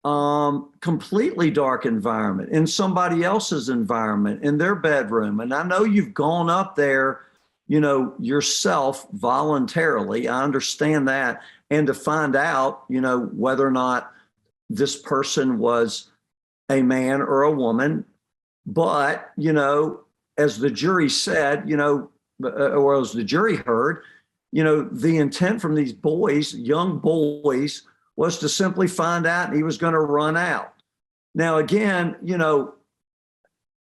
completely dark environment, in somebody else's environment, in their bedroom. And I know you've gone up there, yourself voluntarily. I understand that. And to find out, whether or not this person was a man or a woman. But, as the jury said, or as the jury heard, the intent from these boys, young boys, was to simply find out and he was going to run out. Now, again,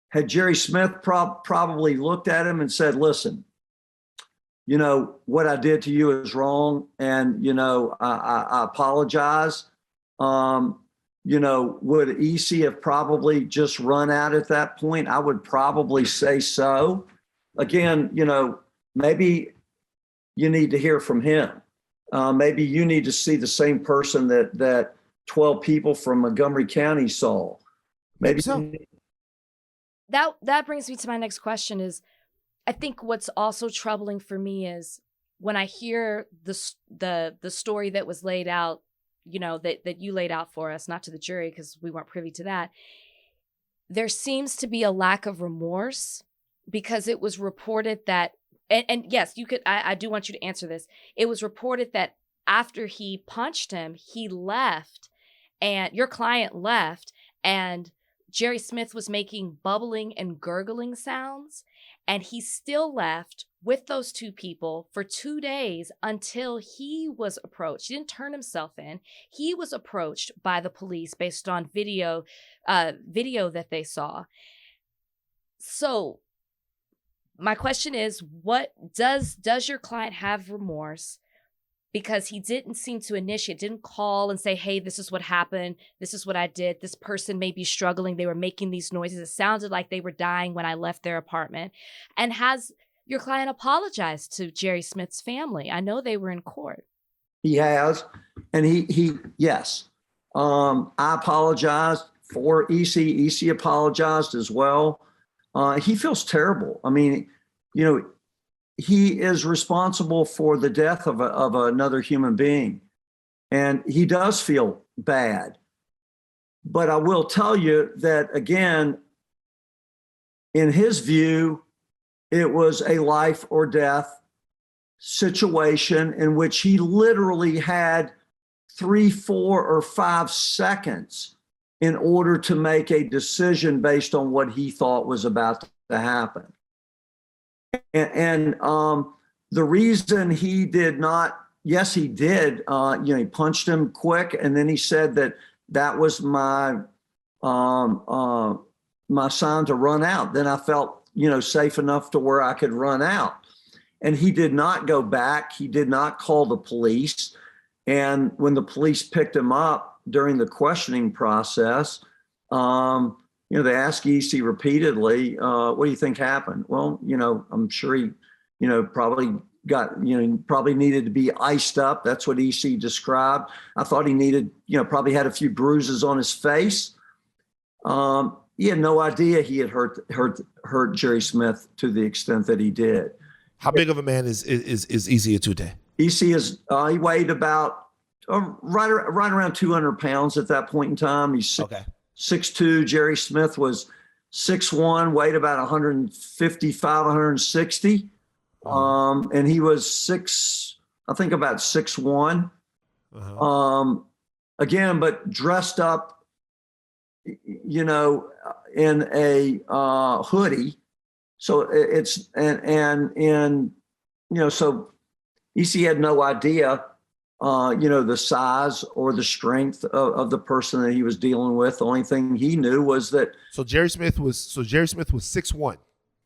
had Jerry Smith probably looked at him and said, listen, what I did to you is wrong. And, I apologize. would EC have probably just run out at that point? I would probably say so. Again, maybe you need to hear from him. Maybe you need to see the same person that 12 people from Montgomery County saw. Maybe so. That brings me to my next question is, I think what's also troubling for me is when I hear the story that was laid out, that you laid out for us, not to the jury because we weren't privy to that. There seems to be a lack of remorse because it was reported that, and yes, you could, I do want you to answer this. It was reported that after he punched him, he left and your client left and Jerry Smith was making bubbling and gurgling sounds, and he still left with those two people for 2 days until he was approached. He didn't turn himself in. He was approached by the police based on video that they saw. So my question is, what does your client have remorse? Because he didn't seem to initiate, didn't call and say, hey, this is what happened. This is what I did. This person may be struggling. They were making these noises. It sounded like they were dying when I left their apartment. And has your client apologized to Jerry Smith's family? I know they were in court. He has. And yes. I apologized for EC. EC apologized as well. He feels terrible. I mean, he is responsible for the death of another human being. And he does feel bad. But I will tell you that, again, in his view, it was a life or death situation in which he literally had 3, 4, or 5 seconds in order to make a decision based on what he thought was about to happen. And the reason he did not, yes, he did, he punched him quick. And then he said that was my sign to run out. Then I felt, safe enough to where I could run out. And he did not go back. He did not call the police. And when the police picked him up during the questioning process, they asked EC repeatedly, what do you think happened? Well, I'm sure he, probably probably needed to be iced up. That's what EC described. I thought he needed, probably had a few bruises on his face. He had no idea he had hurt Jerry Smith to the extent that he did. How big of a man is EC Etute? EC is, he weighed about right around 200 pounds at that point in time. He's okay. 6'2". Jerry Smith was 6'1", weighed about 155, 160. And he was about 6'1". Again, but dressed up, in a hoodie. So it's, so EC had no idea, the size or the strength of the person that he was dealing with. The only thing he knew was that. So Jerry Smith was 6'1".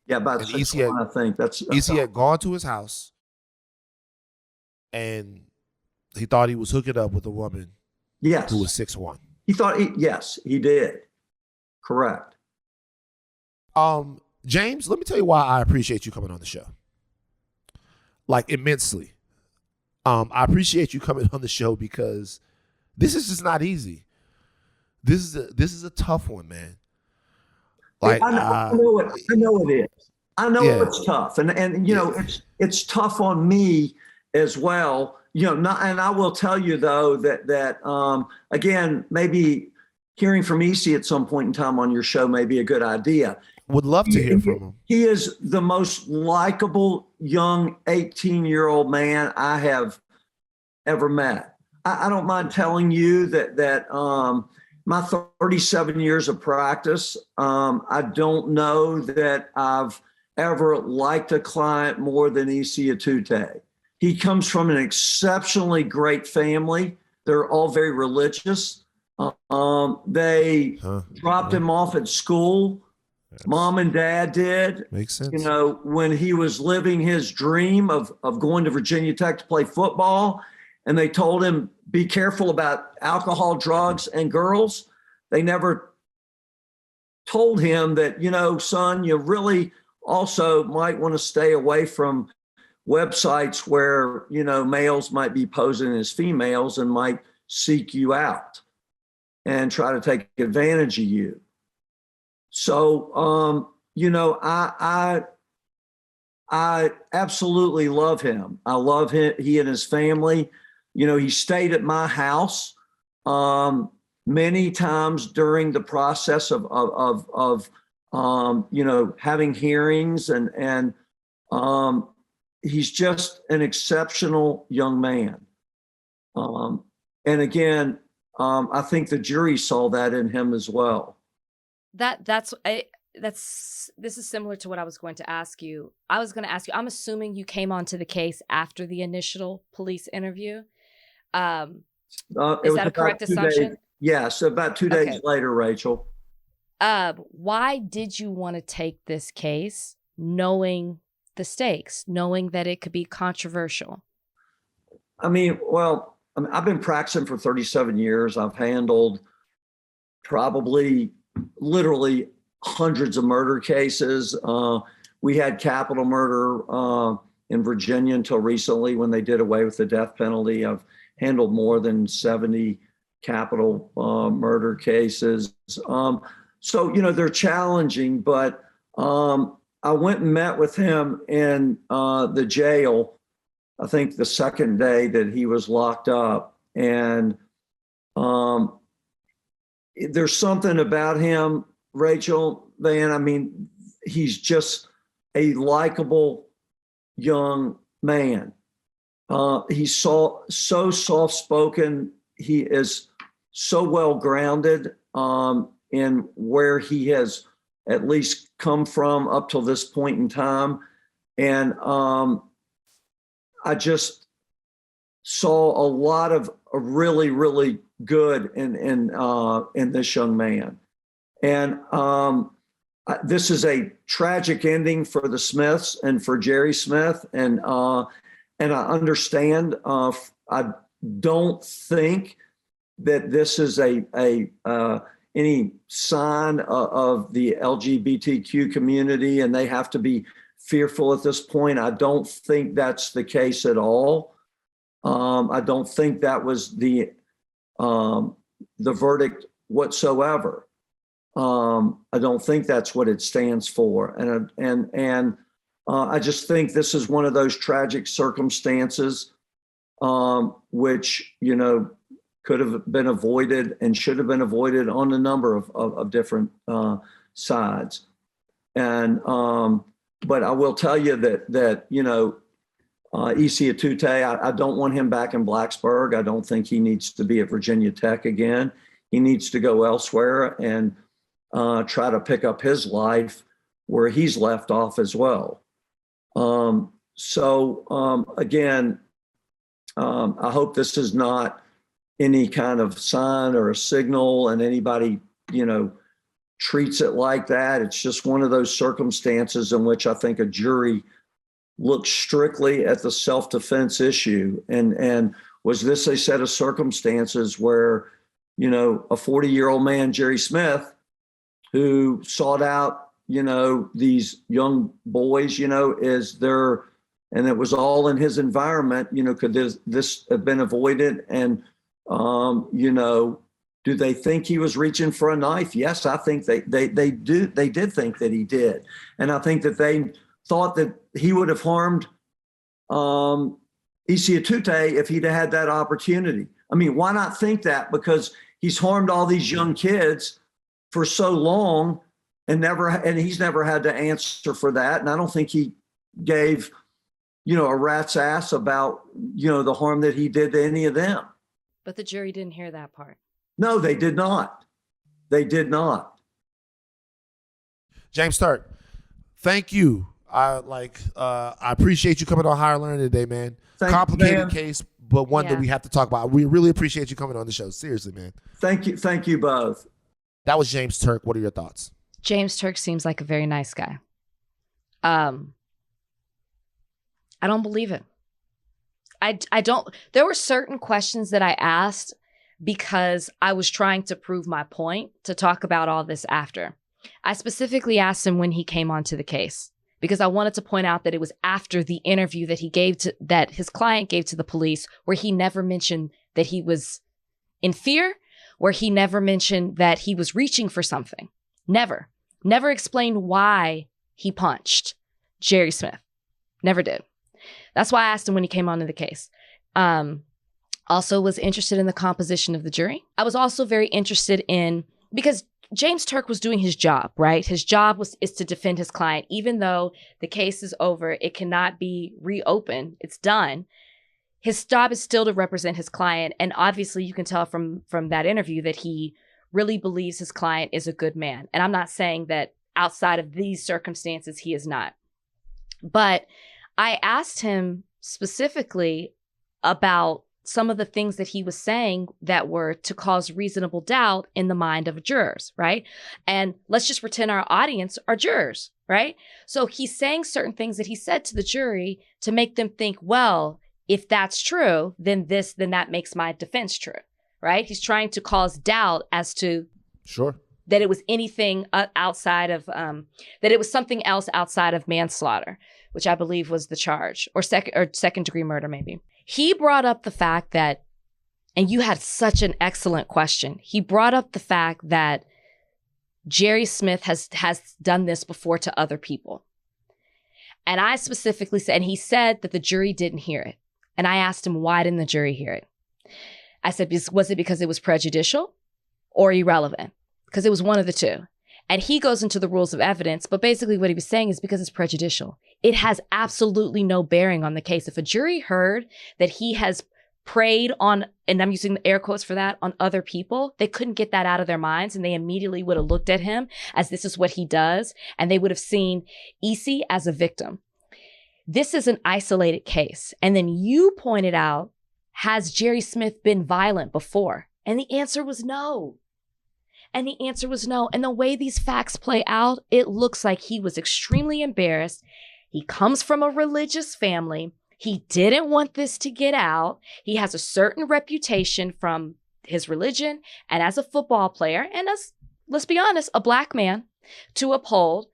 Yeah, about 6'1", I think. EC had gone to his house, and he thought he was hooking up with a woman. Yes. Who was 6'1". He thought, yes, he did. Correct. James, let me tell you why I appreciate you coming on the show. Like, immensely. I appreciate you coming on the show because this is just not easy. This is a tough one, man. Like, I know it is. I know it's tough, and it's tough on me as well. And I will tell you though that again, maybe hearing from EC at some point in time on your show may be a good idea. Would love to hear from him. He is the most likable young 18-year-old man I have ever met. I don't mind telling you that my 37 years of practice, I don't know that I've ever liked a client more than EC Etute. He comes from an exceptionally great family. They're all very religious. They dropped him off at school. Mom and dad did. Makes sense. When he was living his dream of going to Virginia Tech to play football, and they told him, be careful about alcohol, drugs, and girls. they never told him that, son, you really also might want to stay away from websites where, males might be posing as females and might seek you out and try to take advantage of you. So, I absolutely love him. I love him. He and his family. He stayed at my house many times during the process of having hearings, and he's just an exceptional young man. And again, I think the jury saw that in him as well. This is similar to what I was going to ask you. I'm assuming you came onto the case after the initial police interview. Is that a correct assumption? Yes, about 2 days later, Rachel. Why did you want to take this case knowing the stakes, knowing that it could be controversial? I've been practicing for 37 years. I've handled probably literally hundreds of murder cases. We had capital murder in Virginia until recently when they did away with the death penalty. I've handled more than 70 capital murder cases. So, they're challenging, but I went and met with him in the jail, I think the second day that he was locked up. And there's something about him, Rachel, Van. He's just a likable young man. He's so soft-spoken. He is so well-grounded in where he has at least come from up till this point in time. And I just saw a lot of really, really good in this young man. And this is a tragic ending for the Smiths and for Jerry Smith. And I understand. I don't think that this is any sign of the LGBTQ community, and they have to be fearful at this point. I don't think that's the case at all. I don't think that was the verdict whatsoever. I don't think that's what it stands for, and I just think this is one of those tragic circumstances, which could have been avoided and should have been avoided on a number of different sides. And but I will tell you that Isimemen Etute, I don't want him back in Blacksburg. I don't think he needs to be at Virginia Tech again. He needs to go elsewhere and try to pick up his life where he's left off as well. Again, I hope this is not any kind of sign or a signal, and anybody, treats it like that. It's just one of those circumstances in which I think a jury looks strictly at the self-defense issue. And was this a set of circumstances where, a 40-year-old man, Jerry Smith, who sought out, these young boys, and it was all in his environment, could this have been avoided? And, do they think he was reaching for a knife? Yes, I think they did think that he did. And I think that they thought that he would have harmed Isimemen Etute if he'd had that opportunity. Why not think that? Because he's harmed all these young kids for so long and he's never had to answer for that. And I don't think he gave, a rat's ass about, the harm that he did to any of them. But the jury didn't hear that part. No, they did not. They did not. James Turk, thank you. I appreciate you coming on Higher Learning today, man. Complicated case, but one that we have to talk about. We really appreciate you coming on the show. Seriously, man. Thank you. Thank you both. That was James Turk. What are your thoughts? James Turk seems like a very nice guy. I don't believe it. I don't. There were certain questions that I asked because I was trying to prove my point to talk about all this after. I specifically asked him when he came onto the case because I wanted to point out that it was after the interview that his client gave to the police, where he never mentioned that he was in fear, where he never mentioned that he was reaching for something. Never explained why he punched Jerry Smith. Never did. That's why I asked him when he came onto the case. Also was interested in the composition of the jury. I was also very interested in, because James Turk was doing his job, right? His job is to defend his client. Even though the case is over, it cannot be reopened. It's done. His job is still to represent his client. And obviously you can tell from that interview that he really believes his client is a good man. And I'm not saying that outside of these circumstances, he is not. But I asked him specifically about some of the things that he was saying that were to cause reasonable doubt in the mind of jurors, right? And let's just pretend our audience are jurors, right? So he's saying certain things that he said to the jury to make them think, well, if that's true, then that makes my defense true, right? He's trying to cause doubt as to that it was anything outside of, that it was something else outside of manslaughter, which I believe was the charge, or second degree murder, maybe. He brought up the fact that, and you had such an excellent question. He brought up the fact that Jerry Smith has done this before to other people. And I specifically said, and he said that the jury didn't hear it. And I asked him, why didn't the jury hear it? I said, was it because it was prejudicial or irrelevant? Because it was one of the two. And he goes into the rules of evidence, but basically what he was saying is because it's prejudicial. It has absolutely no bearing on the case. If a jury heard that he has preyed on, and I'm using the air quotes for that, on other people, they couldn't get that out of their minds, and they immediately would have looked at him as this is what he does, and they would have seen Isi as a victim. This is an isolated case. And then you pointed out, has Jerry Smith been violent before? And the answer was no. And the answer was no. And the way these facts play out, it looks like he was extremely embarrassed. He comes from a religious family. He didn't want this to get out. He has a certain reputation from his religion and as a football player and as, let's be honest, a black man to uphold.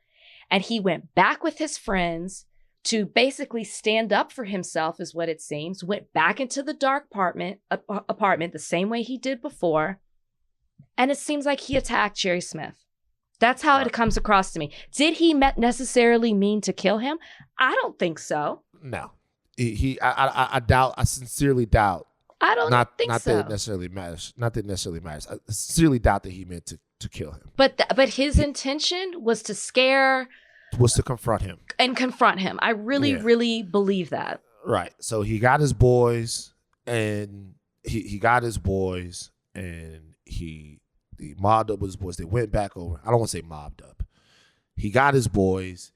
And he went back with his friends to basically stand up for himself, is what it seems, went back into the dark apartment the same way he did before. And it seems like he attacked Jerry Smith. That's how it comes across to me. Did he necessarily mean to kill him? I don't think so. No. I doubt, I sincerely doubt. I don't think not so. That it necessarily matters. Not that it necessarily matters. I sincerely doubt that he meant to kill him. But his intention was to scare. Was to confront him. And confront him. I really believe that. Right. So he got his boys, and he mobbed up with his boys. They went back over. I don't want to say mobbed up. He got his boys.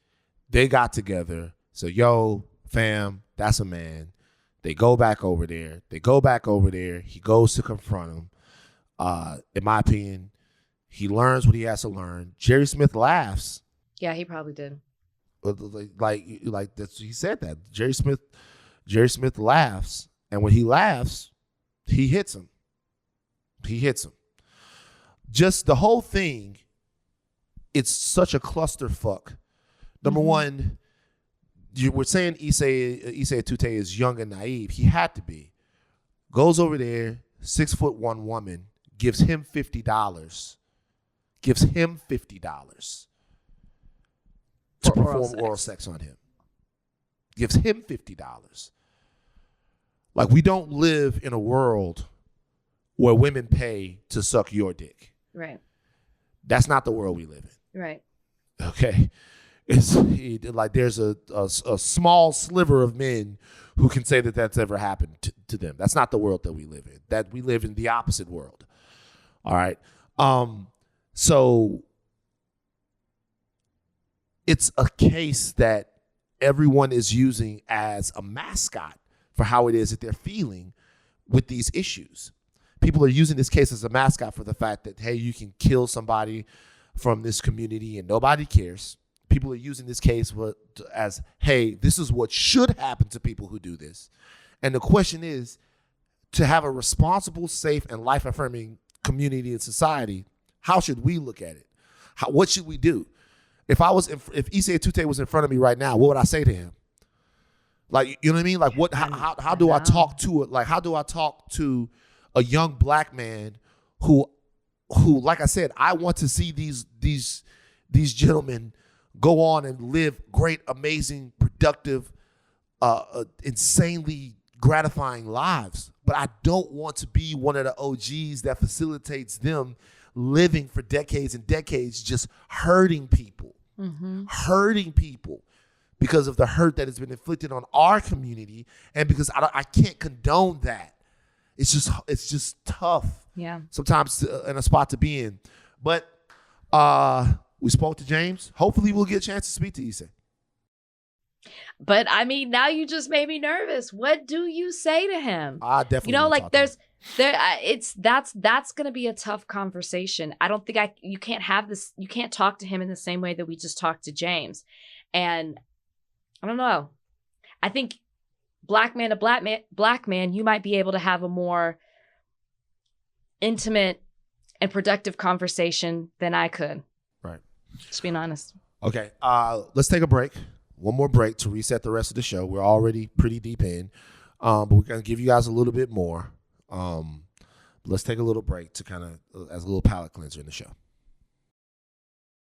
They got together. So, yo, fam, that's a man. They go back over there. He goes to confront him. In my opinion, he learns what he has to learn. Jerry Smith laughs. Yeah, he probably did. Like that's, he said that. Jerry Smith laughs. And when he laughs, he hits him. Just the whole thing, it's such a clusterfuck. Number one, you were saying Isimemen Etute is young and naive. He had to be. Goes over there, 6'1" woman, gives him $50. To perform oral sex on him. Gives him $50. Like, we don't live in a world where women pay to suck your dick. Right. That's not the world we live in. Right. Okay. It's like there's a small sliver of men who can say that that's ever happened to them. That's not the world that we live in. That we live in the opposite world. All right. So it's a case that everyone is using as a mascot for how it is that they're feeling with these issues. People are using this case as a mascot for the fact that, hey, you can kill somebody from this community and nobody cares. People are using this case as, hey, this is what should happen to people who do this. And the question is, to have a responsible, safe, and life-affirming community and society, how should we look at it? What should we do? If Isimemen Etute was in front of me right now, what would I say to him? Like, you know what I mean? Like, what? How do I talk to it? Like, how do I talk to a young black man who, like I said, I want to see these gentlemen go on and live great, amazing, productive, insanely gratifying lives. But I don't want to be one of the OGs that facilitates them living for decades and decades, just hurting people, because of the hurt that has been inflicted on our community, and because I can't condone that. It's just tough. Yeah. Sometimes in a spot to be in, but we spoke to James. Hopefully, we'll get a chance to speak to Issa. But I mean, now you just made me nervous. What do you say to him? I definitely, like that's going to be a tough conversation. I don't think you can't have this. You can't talk to him in the same way that we just talked to James. And I don't know. I think black man to black man, you might be able to have a more intimate and productive conversation than I could. Right. Just being honest. Okay. Let's take a break. One more break to reset the rest of the show. We're already pretty deep in, but we're going to give you guys a little bit more. Let's take a little break to kind of as a little palate cleanser in the show.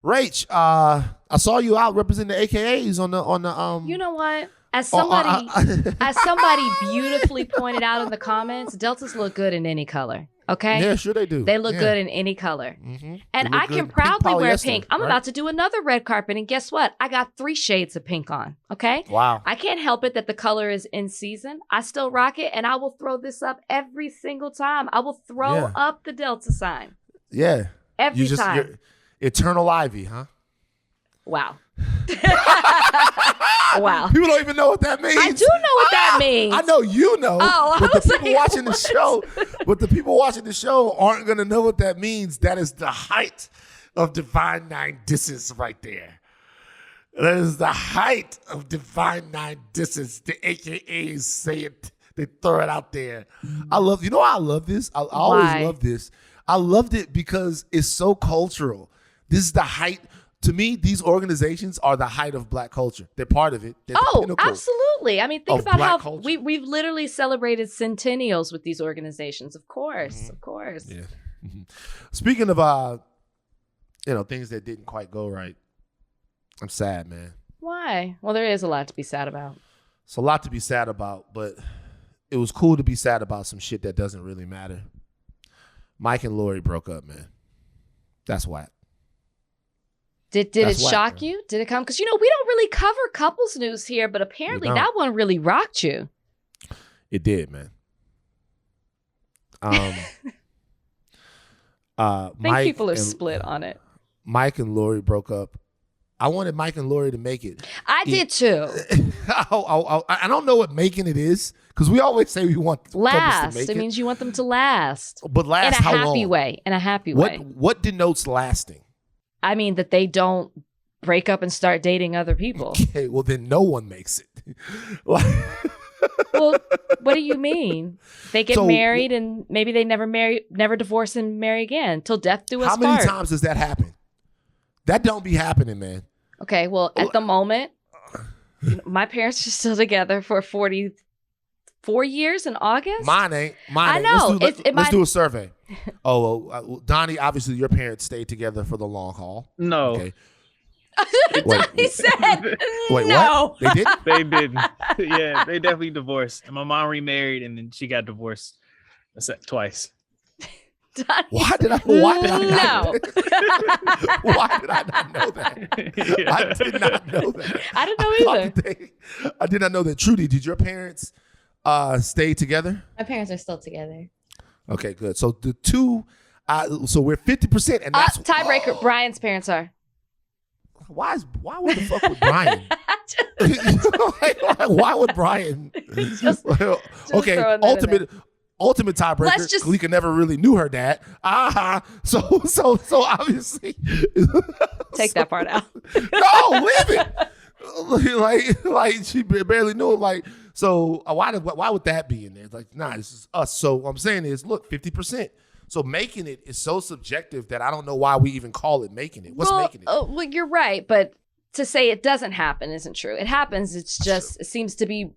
Rach, I saw you out representing the AKAs on the. You know what? As somebody beautifully pointed out in the comments, Deltas look good in any color. Okay. Yeah, sure they do. They look good in any color. Mm-hmm. And I can proudly wear pink. I'm about to do another red carpet, and guess what? I got 3 shades of pink on. Okay. Wow. I can't help it that the color is in season. I still rock it, and I will throw this up every single time. I will throw up the Delta sign. Yeah. Every time. Eternal Ivy, huh? Wow. Wow. People don't even know what that means. I do know what that means. I know you know. Oh, but the people watching the show, aren't going to know what that means. That is the height of divine nine distance right there. That is the height of divine nine distance. The AKAs say it. They throw it out there. I love this. I always love this. I loved it because it's so cultural. This is the height. To me, these organizations are the height of black culture. They're part of it. They're the absolutely. I mean, think about how culture. we've literally celebrated centennials with these organizations. Of course, of course. Yeah. Mm-hmm. Speaking of, things that didn't quite go right, I'm sad, man. Why? Well, there is a lot to be sad about. It's a lot to be sad about, but it was cool to be sad about some shit that doesn't really matter. Mike and Lori broke up, man. That's whack. Did it shock you? Did it come? Because, we don't really cover couples news here, but apparently that one really rocked you. It did, man. I think people are split on it. Mike and Lori broke up. I wanted Mike and Lori to make it. I did too. I don't know what making it is, because we always say we want last. To make it means you want them to last. But last how long? In a happy way. What denotes lasting? I mean, that they don't break up and start dating other people. Okay, well, then no one makes it. Well, what do you mean? They get married and maybe they never divorce and marry again till death do us part. How many times does that happen? That don't be happening, man. Okay, well, at the moment, my parents are still together for 44 years in August. Mine ain't. I know. Let's do a survey. Donnie, obviously your parents stayed together for the long haul. No. Okay. Donnie said wait, no. What? They didn't? They didn't. Yeah, they definitely divorced. And my mom remarried, and then she got divorced twice. Donnie, why did I no. Why did I not know that? Yeah. I did not know that. I didn't know either. I did not know that. Trudy, did your parents stay together? My parents are still together. Okay, good. So the two, so we're 50%, and that's tiebreaker. Brian's parents are. Why would the fuck would Brian? Why would Brian? Just okay, ultimate tiebreaker. We could never really knew her dad. So obviously, take that part out. No, leave it. Like she barely knew him. So why would that be in there? It's like, nah, this is us. So what I'm saying is, look, 50%. So making it is so subjective that I don't know why we even call it making it. What's making it? Well, you're right, but to say it doesn't happen isn't true. It happens. It's just, it seems to be,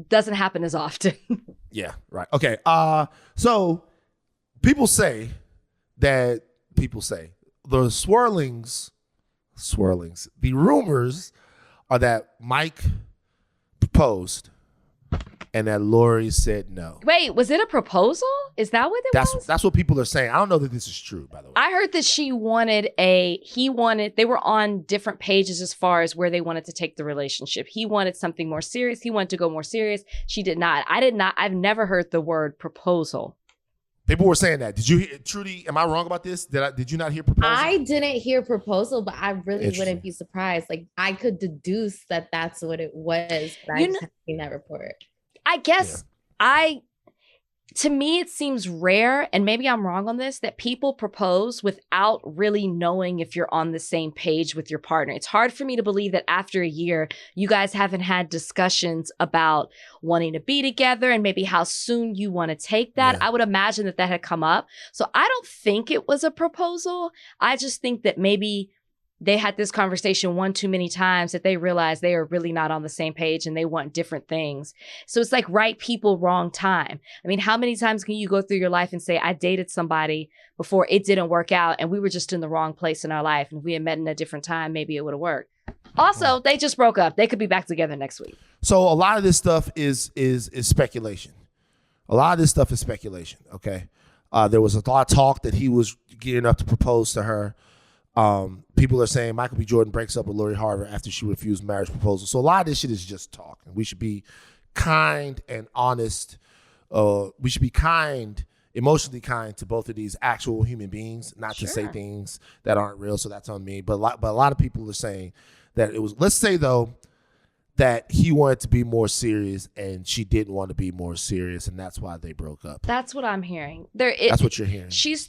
doesn't happen as often. Yeah, right. Okay. So people say the swirlings, the rumors are that Mike proposed and that Lori said no. Wait, was it a proposal? Is that what it was? That's what people are saying. I don't know that this is true, by the way. I heard that they were on different pages as far as where they wanted to take the relationship. He wanted something more serious. He wanted to go more serious. She did not. I've never heard the word proposal. People were saying that. Did you hear, Trudy, am I wrong about this? Did you not hear proposal? I didn't hear proposal, but I really wouldn't be surprised. Like, I could deduce that that's what it was, but I just haven't seen that report. I guess to me, it seems rare, and maybe I'm wrong on this, that people propose without really knowing if you're on the same page with your partner. It's hard for me to believe that after a year, you guys haven't had discussions about wanting to be together and maybe how soon you want to take that. Yeah. I would imagine that had come up. So I don't think it was a proposal. I just think that maybe they had this conversation one too many times that they realized they are really not on the same page and they want different things. So it's like right people, wrong time. I mean, how many times can you go through your life and say, I dated somebody before it didn't work out and we were just in the wrong place in our life. And if we had met in a different time, maybe it would have worked. Also, they just broke up. They could be back together next week. So a lot of this stuff is speculation. A lot of this stuff is speculation, okay? There was a lot of talk that he was gearing up to propose to her. People are saying Michael B. Jordan breaks up with Lori Harvey after she refused marriage proposal. So a lot of this shit is just talk. And we should be kind and honest. We should be kind, emotionally kind to both of these actual human beings, not to say things that aren't real. So that's on me. But a lot of people are saying that it was, let's say though, that he wanted to be more serious and she didn't want to be more serious, and that's why they broke up. That's what I'm hearing. That's what you're hearing. He's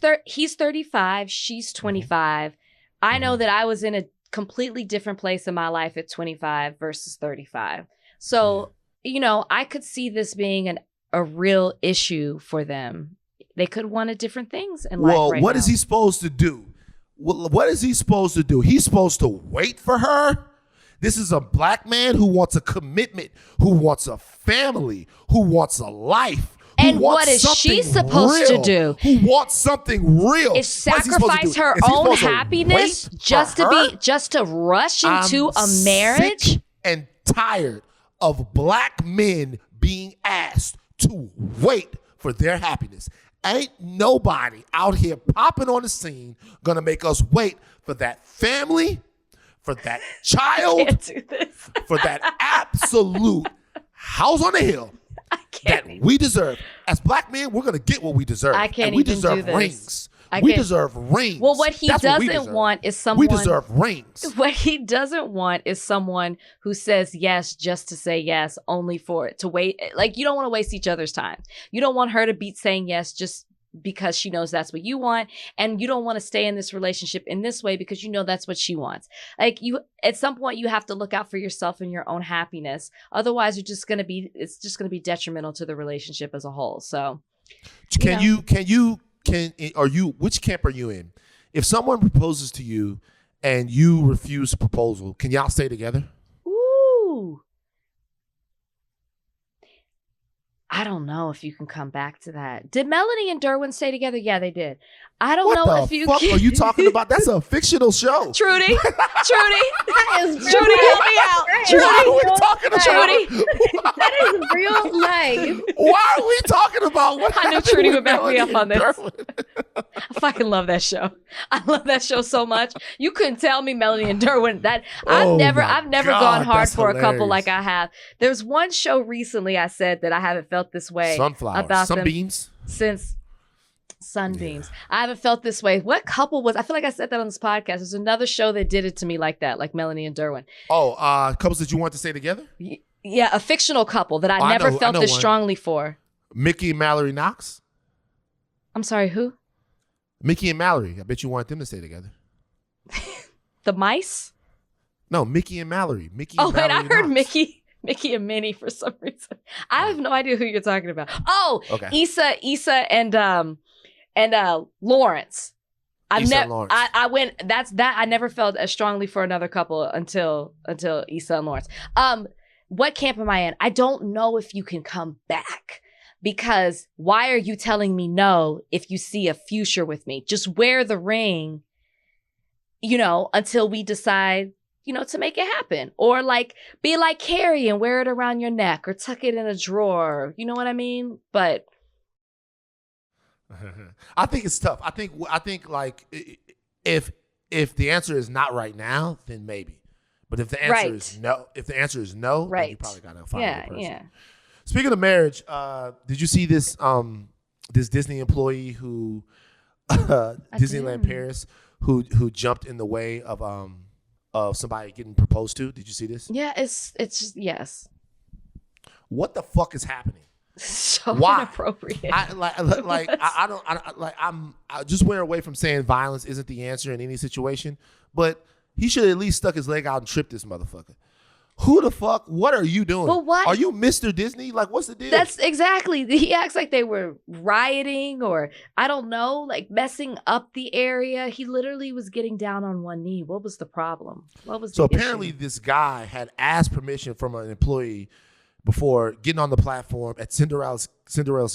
35, she's 25. I know that I was in a completely different place in my life at 25 versus 35. So, I could see this being a real issue for them. They could want different things in life right now. What is he supposed to do? What is he supposed to do? He's supposed to wait for her? This is a black man who wants a commitment, who wants a family, who wants a life. And what is she supposed to do? Who wants something real? Is sacrifice her own happiness just to rush into a marriage? Sick and tired of black men being asked to wait for their happiness. Ain't nobody out here popping on the scene gonna make us wait for that family, for that child, for that absolute house on the hill that we deserve. As black men, we're going to get what we deserve. I can't we even deserve do this. Rings. We deserve rings. Well, what he doesn't want is someone... We deserve rings. What he doesn't want is someone who says yes just to say yes, only for it to wait. Like, you don't want to waste each other's time. You don't want her to be saying yes just because she knows that's what you want, and you don't want to stay in this relationship in this way because you know that's what she wants. Like, you at some point you have to look out for yourself and your own happiness. Otherwise, it's just going to be detrimental to the relationship as a whole. So which camp are you in? If someone proposes to you and you refuse the proposal, can y'all stay together? Ooh. I don't know if you can come back to that. Did Melanie and Derwin stay together? Yeah, they did. I don't know if you can. What the fuck are you talking about? That's a fictional show. Trudy, help me out. Why are we talking about? Trudy. That is real life. Why are we talking about what I know Trudy would back me up on this. I fucking love that show. I love that show so much. You couldn't tell me Melanie and Derwin. I've never gone hard for hilarious. A couple like I have. There's one show recently I said that I haven't felt this way about Sunbeams? Since Sunbeams. Yeah. I haven't felt this way. What couple was? I feel like I said that on this podcast. There's another show that did it to me like that, like Melanie and Derwin. Oh, couples that you want to stay together? Yeah, a fictional couple that I never felt this strongly for. Mickey and Mallory Knox? I'm sorry, who? Mickey and Mallory. I bet you want them to stay together. The mice? No, Mickey and Mallory. I heard Mickey. Mickey and Minnie for some reason. I have no idea who you're talking about. Oh, Okay. Issa and Lawrence. Lawrence. I never felt as strongly for another couple until Issa and Lawrence. What camp am I in? I don't know if you can come back, because why are you telling me no if you see a future with me? Just wear the ring, until we decide, to make it happen. Or like be like Carrie and wear it around your neck or tuck it in a drawer. You know what I mean? But I think it's tough. I think like if the answer is not right now, then maybe. But if the answer is no, then you probably gotta find a person. Yeah. Speaking of marriage, did you see this this Disney employee who Disneyland Paris who jumped in the way of somebody getting proposed to? Did you see this? Yeah, it's just, yes. What the fuck is happening? So Why? inappropriate. I'm just wear away from saying violence isn't the answer in any situation, but he should have at least stuck his leg out and tripped this motherfucker. Who the fuck? What are you doing? Well, what? Are you Mr. Disney? Like, what's the deal? That's exactly. He acts like they were rioting or, I don't know, like messing up the area. He literally was getting down on one knee. What was the problem? What was the apparently issue? This guy had asked permission from an employee before getting on the platform at Cinderella's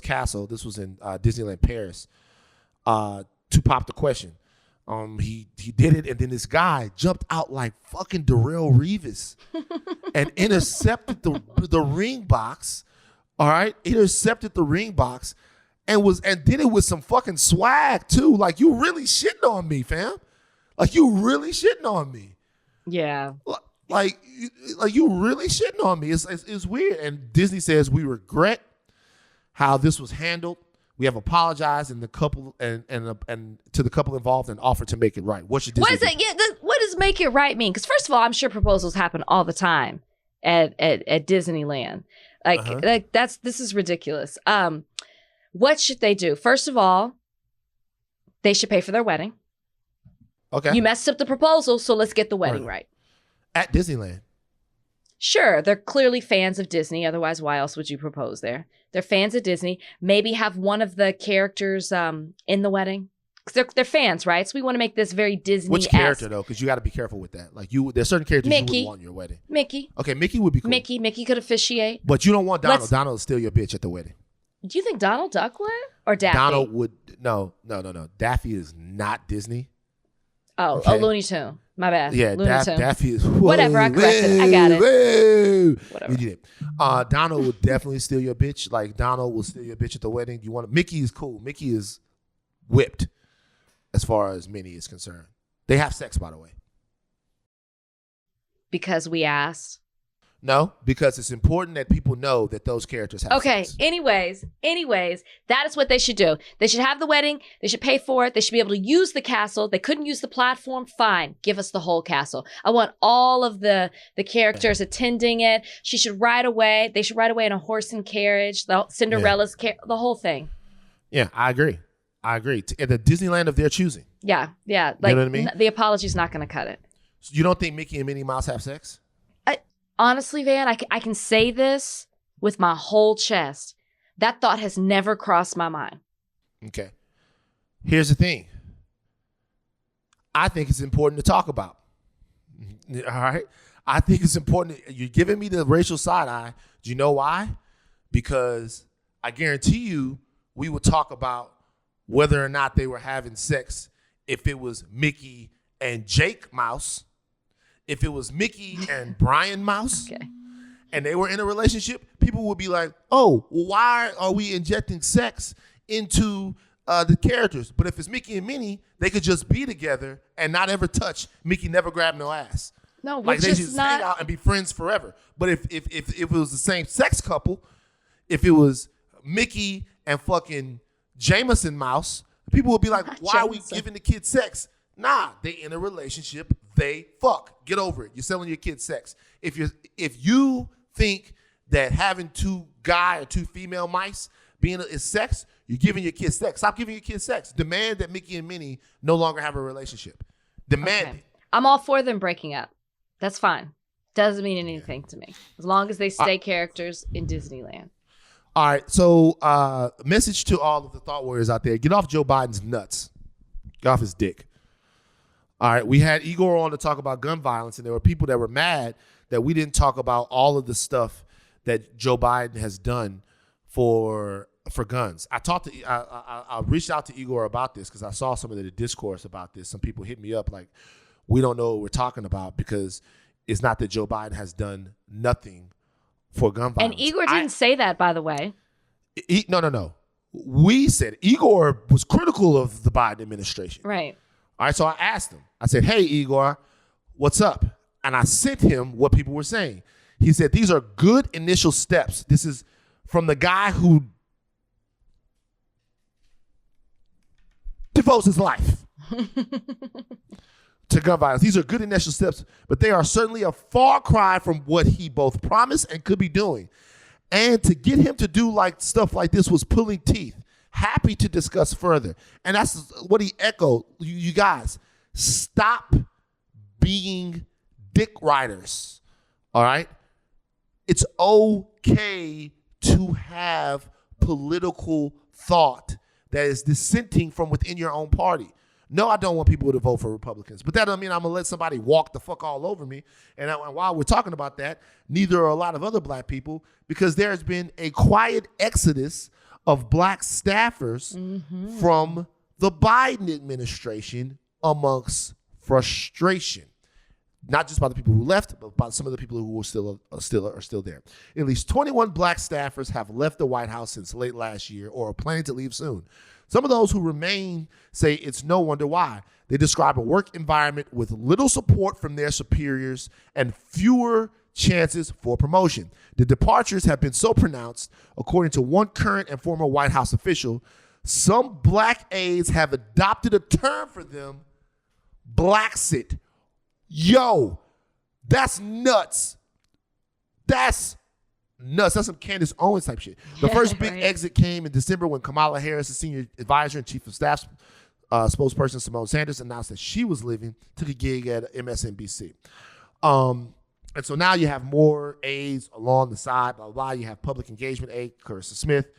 Castle. This was in Disneyland Paris, to pop the question. He did it, and then this guy jumped out like fucking Darrell Revis and intercepted the ring box. All right, intercepted the ring box and did it with some fucking swag too. Like, you really shitting on me, fam. Like, you really shitting on me. Yeah. Like you really shitting on me. It's weird. And Disney says, we regret how this was handled. We have apologized and the couple and to the couple involved and offered to make it right. What should Disney do? What does make it right mean? Because first of all, I'm sure proposals happen all the time at Disneyland. This is ridiculous. What should they do? First of all, they should pay for their wedding. Okay. You messed up the proposal, so let's get the wedding right. At Disneyland. Sure, they're clearly fans of Disney. Otherwise, why else would you propose there? They're fans of Disney. Maybe have one of the characters in the wedding. Because they're fans, right? So we want to make this very Disney-esque. Which character, though? Because you got to be careful with that. Like, there's certain characters you wouldn't want in your wedding. Mickey. Okay, Mickey would be cool. Mickey could officiate. But you don't want Donald. Donald will steal your bitch at the wedding. Do you think Donald Duck would? Or Daffy? Donald would. No. Daffy is not Disney. Oh, okay. Looney Tune. My bad. Yeah, Daffy is. Whatever, I corrected it. I got it. Whatever. You did it. Donald would definitely steal your bitch. Like, Donald will steal your bitch at the wedding. Mickey is cool. Mickey is whipped as far as Minnie is concerned. They have sex, by the way. Because we asked. No, because it's important that people know that those characters have sex. Anyways, that is what they should do. They should have the wedding. They should pay for it. They should be able to use the castle. They couldn't use the platform. Fine. Give us the whole castle. I want all of the characters attending it. They should ride away in a horse and carriage, Cinderella's the whole thing. Yeah, I agree. At the Disneyland of their choosing. Yeah. Like, you know what I mean? The apology's not going to cut it. So you don't think Mickey and Minnie Mouse have sex? Honestly, Van, I can say this with my whole chest. That thought has never crossed my mind. Okay. Here's the thing. I think it's important to talk about. All right? I think it's important. You're giving me the racial side eye. Do you know why? Because I guarantee you we would talk about whether or not they were having sex if it was Mickey and Jake Mouse. If it was Mickey and Brian Mouse, and they were in a relationship, people would be like, oh, well, why are we injecting sex into the characters? But if it's Mickey and Minnie, they could just be together and not ever touch. Mickey never grabbed no ass. No, like they just hang out and be friends forever. But if it was the same sex couple, if it was Mickey and fucking Jameson Mouse, people would be like, why are we giving the kids sex? Nah, they in a relationship. They fuck. Get over it. You're selling your kids sex. If you think that having two guy or two female mice is sex, you're giving your kids sex. Stop giving your kids sex. Demand that Mickey and Minnie no longer have a relationship. Demand it. I'm all for them breaking up. That's fine. Doesn't mean anything to me. As long as they stay characters in Disneyland. All right. So message to all of the thought warriors out there. Get off Joe Biden's nuts. Get off his dick. All right. We had Igor on to talk about gun violence, and there were people that were mad that we didn't talk about all of the stuff that Joe Biden has done for guns. I reached out to Igor about this because I saw some of the discourse about this. Some people hit me up like, we don't know what we're talking about because it's not that Joe Biden has done nothing for gun violence. And Igor didn't say that, by the way. No. We said Igor was critical of the Biden administration. Right. All right, so I asked him. I said, hey, Igor, what's up? And I sent him what people were saying. He said, these are good initial steps. This is from the guy who devotes his life to gun violence. These are good initial steps, but they are certainly a far cry from what he both promised and could be doing. And to get him to do like stuff like this was pulling teeth. Happy to discuss further. And that's what he echoed. You guys, stop being dick riders. All right? It's okay to have political thought that is dissenting from within your own party. No, I don't want people to vote for Republicans, but that doesn't mean I'm going to let somebody walk the fuck all over me. And while we're talking about that, neither are a lot of other black people, because there's been a quiet exodus of black staffers from the Biden administration amongst frustration. Not just by the people who left, but by some of the people who are still there. At least 21 black staffers have left the White House since late last year or are planning to leave soon. Some of those who remain say it's no wonder why. They describe a work environment with little support from their superiors and fewer chances for promotion. The departures have been so pronounced, according to one current and former White House official, some black aides have adopted a term for them, Blacksit. Yo, that's nuts. That's nuts. That's some Candace Owens type shit. The first big exit came in December when Kamala Harris, the senior advisor and chief of staff spokesperson Simone Sanders, announced that she was leaving, took a gig at MSNBC. And so now you have more aides along the side, blah, blah, blah. You have public engagement aide, Carissa Smith,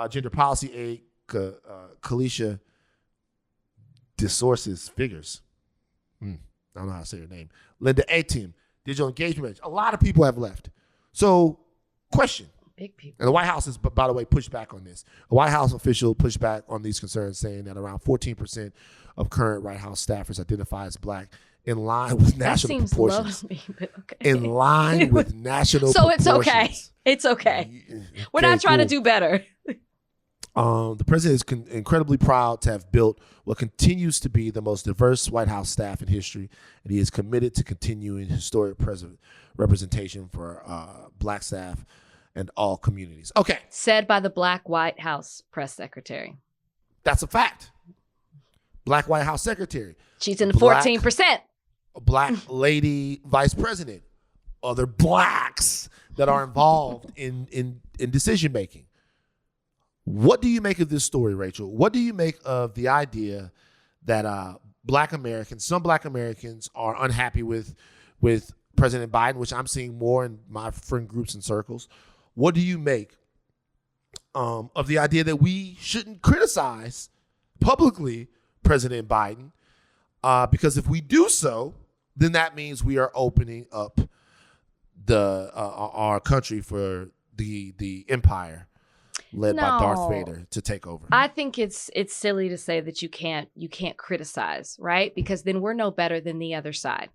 gender policy aide, Kalisha DeSources Figures. I don't know how to say her name. Linda A-Team, digital engagement manager. A lot of people have left. So, question. Big people. And the White House has, by the way, pushed back on this. A White House official pushed back on these concerns, saying that around 14% of current White House staffers identify as black, in line with national proportions. Low to me, but okay. In line with national so proportions. It's okay. It's okay. We're not trying to do better. The president is incredibly proud to have built what continues to be the most diverse White House staff in history, and he is committed to continuing historic representation for black staff and all communities. Okay. Said by the Black White House press secretary. That's a fact. Black White House secretary. She's in the 14%. Black lady vice president. Other blacks that are involved in decision making. What do you make of this story, Rachel? What do you make of the idea that black Americans, some black Americans, are unhappy with President Biden, which I'm seeing more in my friend groups and circles? What do you make of the idea that we shouldn't criticize publicly President Biden? Because if we do so, then that means we are opening up our country for the empire led by Darth Vader to take over. I think it's silly to say that you can't criticize, right? Because then we're no better than the other side.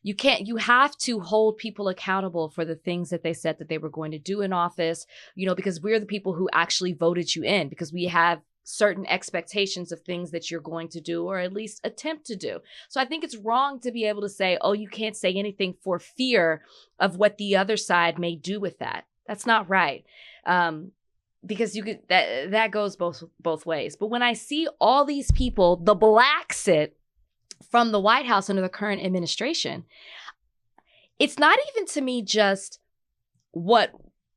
You have to hold people accountable for the things that they said that they were going to do in office, because we're the people who actually voted you in, because we have certain expectations of things that you're going to do or at least attempt to do. So I think it's wrong to be able to say, oh, you can't say anything for fear of what the other side may do with that. That's not right. Because you could that goes both ways. But when I see all these people, the Blacksit from the White House under the current administration, it's not even to me just what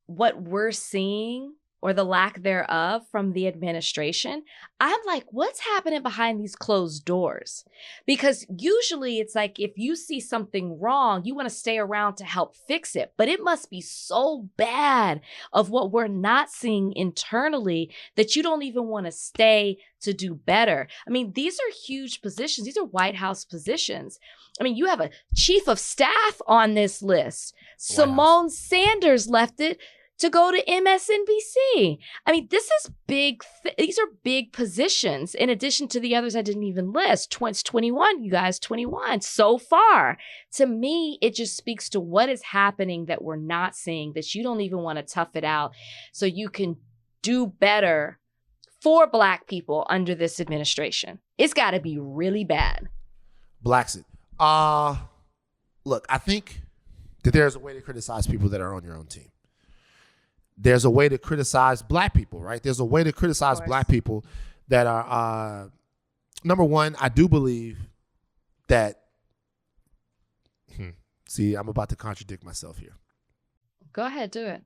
we're seeing or the lack thereof from the administration, I'm like, what's happening behind these closed doors? Because usually it's like, if you see something wrong, you want to stay around to help fix it. But it must be so bad of what we're not seeing internally that you don't even want to stay to do better. I mean, these are huge positions. These are White House positions. I mean, you have a chief of staff on this list. Simone Sanders left it to go to MSNBC. I mean, this is big. These are big positions in addition to the others I didn't even list. 21, you guys, 21 so far. To me, it just speaks to what is happening that we're not seeing, that you don't even want to tough it out so you can do better for Black people under this administration. It's got to be really bad. Blacksit. Look, I think that there's a way to criticize people that are on your own team. There's a way to criticize Black people, right? There's a way to criticize Black people that are, number one, I do believe that, see, I'm about to contradict myself here. Go ahead, do it.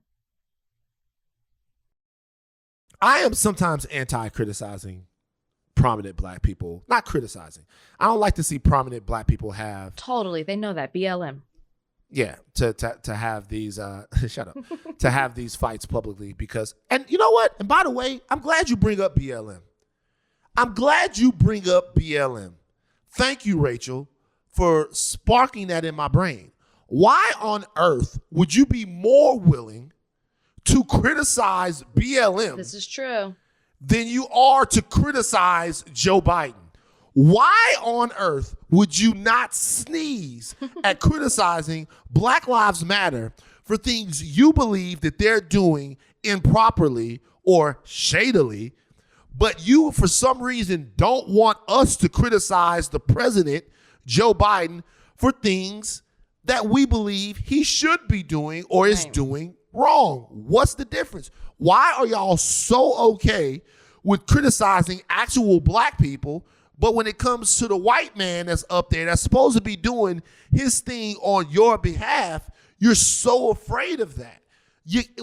I am sometimes anti-criticizing prominent Black people. Not criticizing. I don't like to see prominent Black people have. Totally. They know that. BLM. Yeah, to have these shut up. To have these fights publicly because, and you know what? And by the way, I'm glad you bring up BLM. I'm glad you bring up BLM. Thank you, Rachel, for sparking that in my brain. Why on earth would you be more willing to criticize BLM? This is true. Than you are to criticize Joe Biden? Why on earth would you not sneeze at criticizing Black Lives Matter for things you believe that they're doing improperly or shadily, but you, for some reason, don't want us to criticize the president, Joe Biden, for things that we believe he should be doing or is doing wrong? What's the difference? Why are y'all so okay with criticizing actual Black people, but when it comes to the white man that's up there that's supposed to be doing his thing on your behalf, you're so afraid of that?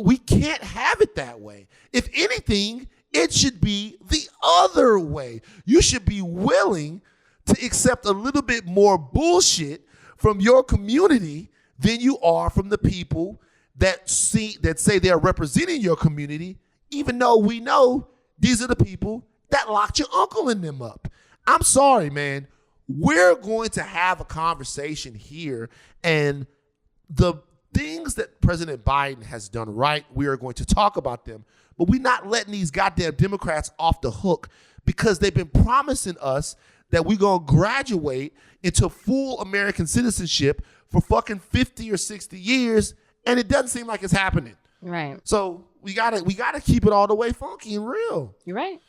We can't have it that way. If anything, it should be the other way. You should be willing to accept a little bit more bullshit from your community than you are from the people that say they're representing your community, even though we know these are the people that locked your uncle and them up. I'm sorry, man. We're going to have a conversation here, and the things that President Biden has done right, we are going to talk about them, but we're not letting these goddamn Democrats off the hook because they've been promising us that we're going to graduate into full American citizenship for fucking 50 or 60 years, and it doesn't seem like it's happening. Right. So we gotta keep it all the way funky and real. You're right.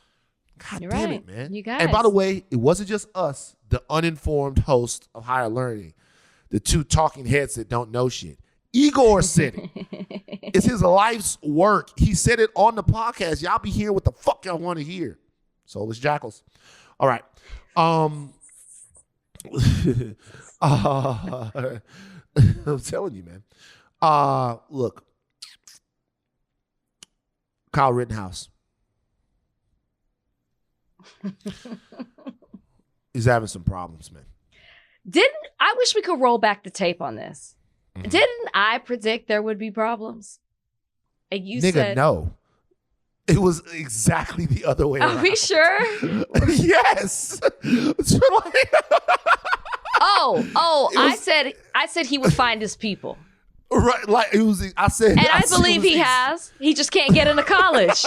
God You're damn right. it, man. You guys. And by the way, it wasn't just us, the uninformed host of Higher Learning, the two talking heads that don't know shit. Igor said it. It's his life's work. He said it on the podcast. Y'all be hearing what the fuck y'all want to hear. Soulless jackals. All right. I'm telling you, man. Look. Kyle Rittenhouse. He's having some problems, man. I wish we could roll back the tape on this. Mm-hmm. Didn't I predict there would be problems? And you said no. It was exactly the other way around. Are we sure? Yes. I said he would find his people. Right, like it was. I said, and I believe he has. He just can't get into college.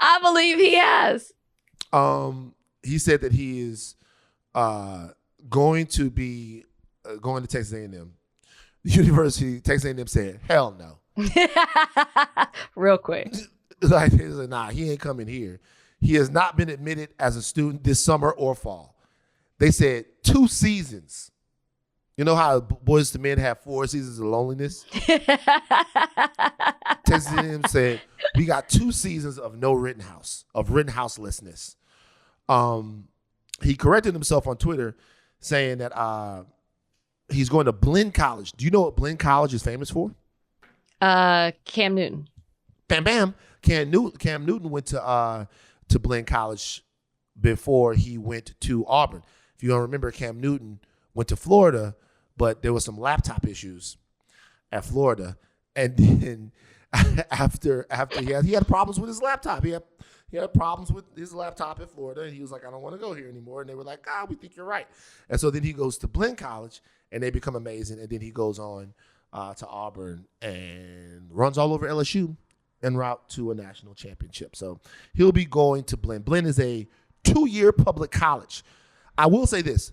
I believe he has. He said that he is going to be going to Texas A&M. The University Texas A&M said, "Hell no." Real quick. Like, nah, he ain't coming here. He has not been admitted as a student this summer or fall. They said 2 seasons. You know how Boys to Men have 4 seasons of loneliness? Texas A&M said, we got 2 seasons of no Rittenhouse, of Rittenhouse-lessness. He corrected himself on Twitter saying that he's going to Blinn College. Do you know what Blinn College is famous for? Cam Newton. Bam, bam. Cam Newton went to Blinn College before he went to Auburn. If you don't remember, Cam Newton went to Florida, but there was some laptop issues at Florida, and then after he had problems with his laptop. He had problems with his laptop at Florida, and he was like, I don't want to go here anymore. And they were like, we think you're right. And so then he goes to Blinn College, and they become amazing. And then he goes on to Auburn and runs all over LSU en route to a national championship. So he'll be going to Blinn. Blinn is a 2-year public college. I will say this.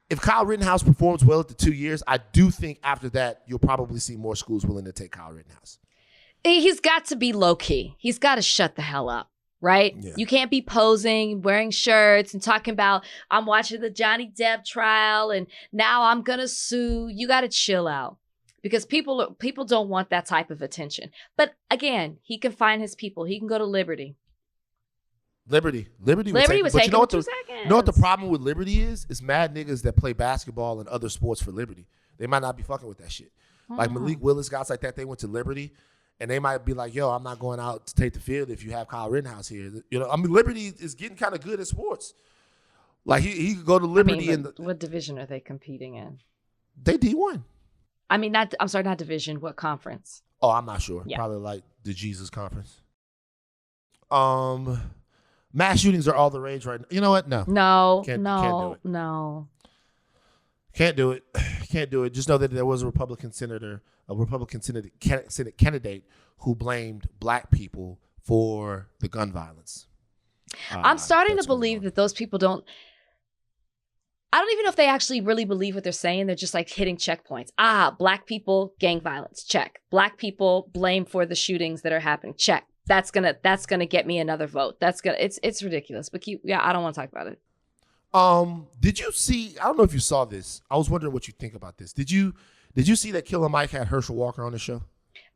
If Kyle Rittenhouse performs well at the 2 years, I do think after that, you'll probably see more schools willing to take Kyle Rittenhouse. He's got to be low-key. He's got to shut the hell up, right? Yeah. You can't be posing, wearing shirts, and talking about, I'm watching the Johnny Depp trial, and now I'm going to sue. You got to chill out. Because people don't want that type of attention. But again, he can find his people. He can go to Liberty. Liberty would take him 2 seconds. You know what the problem with Liberty is? It's mad niggas that play basketball and other sports for Liberty. They might not be fucking with that shit. Like Malik Willis, guys like that, they went to Liberty, and they might be like, yo, I'm not going out to take the field if you have Kyle Rittenhouse here. You know, I mean, Liberty is getting kind of good at sports. Like, he could go to Liberty. What division are they competing in? They D1. I mean, not division. What conference? Oh, I'm not sure. Yeah. Probably like the Jesus Conference. Mass shootings are all the rage right now. You know what? No. Can't do it. No. Can't do it. Can't do it. Just know that there was a Republican Senate candidate who blamed black people for the gun violence. I'm starting to believe that those people don't. I don't even know if they actually really believe what they're saying. They're just like hitting checkpoints. Black people, gang violence, check. Black people blamed for the shootings that are happening, check. That's gonna get me another vote. It's ridiculous. But I don't want to talk about it. Did you see? I don't know if you saw this. I was wondering what you think about this. Did you see that Killer Mike had Herschel Walker on the show?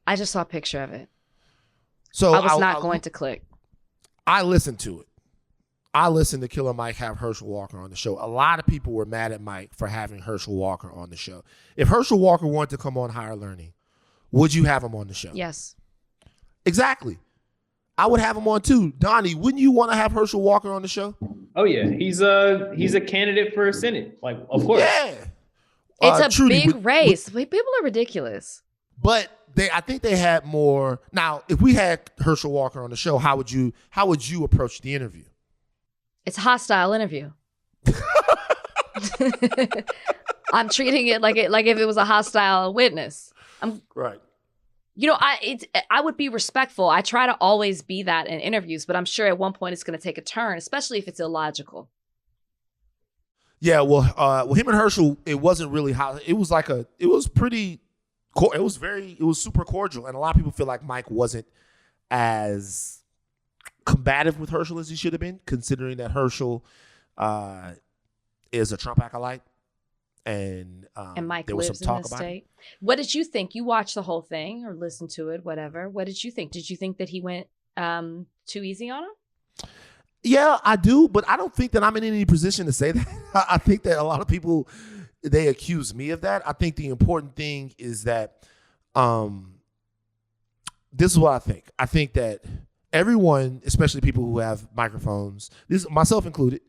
I just saw a picture of it. So I was not going to click. I listened to it. I listened to Killer Mike have Herschel Walker on the show. A lot of people were mad at Mike for having Herschel Walker on the show. If Herschel Walker wanted to come on Higher Learning, would you have him on the show? Yes. Exactly. I would have him on too. Donnie, wouldn't you want to have Herschel Walker on the show? Oh yeah, he's a candidate for Senate. Like, of course. Yeah. It's a Trudy, big race. People are ridiculous. But I think they had more. Now, if we had Herschel Walker on the show, how would you approach the interview? It's a hostile interview. I'm treating it like if it was a hostile witness. Right. You know, I would be respectful. I try to always be that in interviews, but I'm sure at one point it's going to take a turn, especially if it's illogical. Yeah, well, him and Herschel, it wasn't really how it was like it was pretty. It was super cordial, and a lot of people feel like Mike wasn't as combative with Herschel as he should have been, considering that Herschel is a Trump acolyte. And Mike there was lives some talk in the about state. it. What did you think? You watched the whole thing or listened to it, whatever. What did you think? Did you think that he went too easy on him? Yeah, I do, but I don't think that I'm in any position to say that. I think that a lot of people, they accuse me of that. I think the important thing is that this is what I think. I think that everyone, especially people who have microphones, this myself included,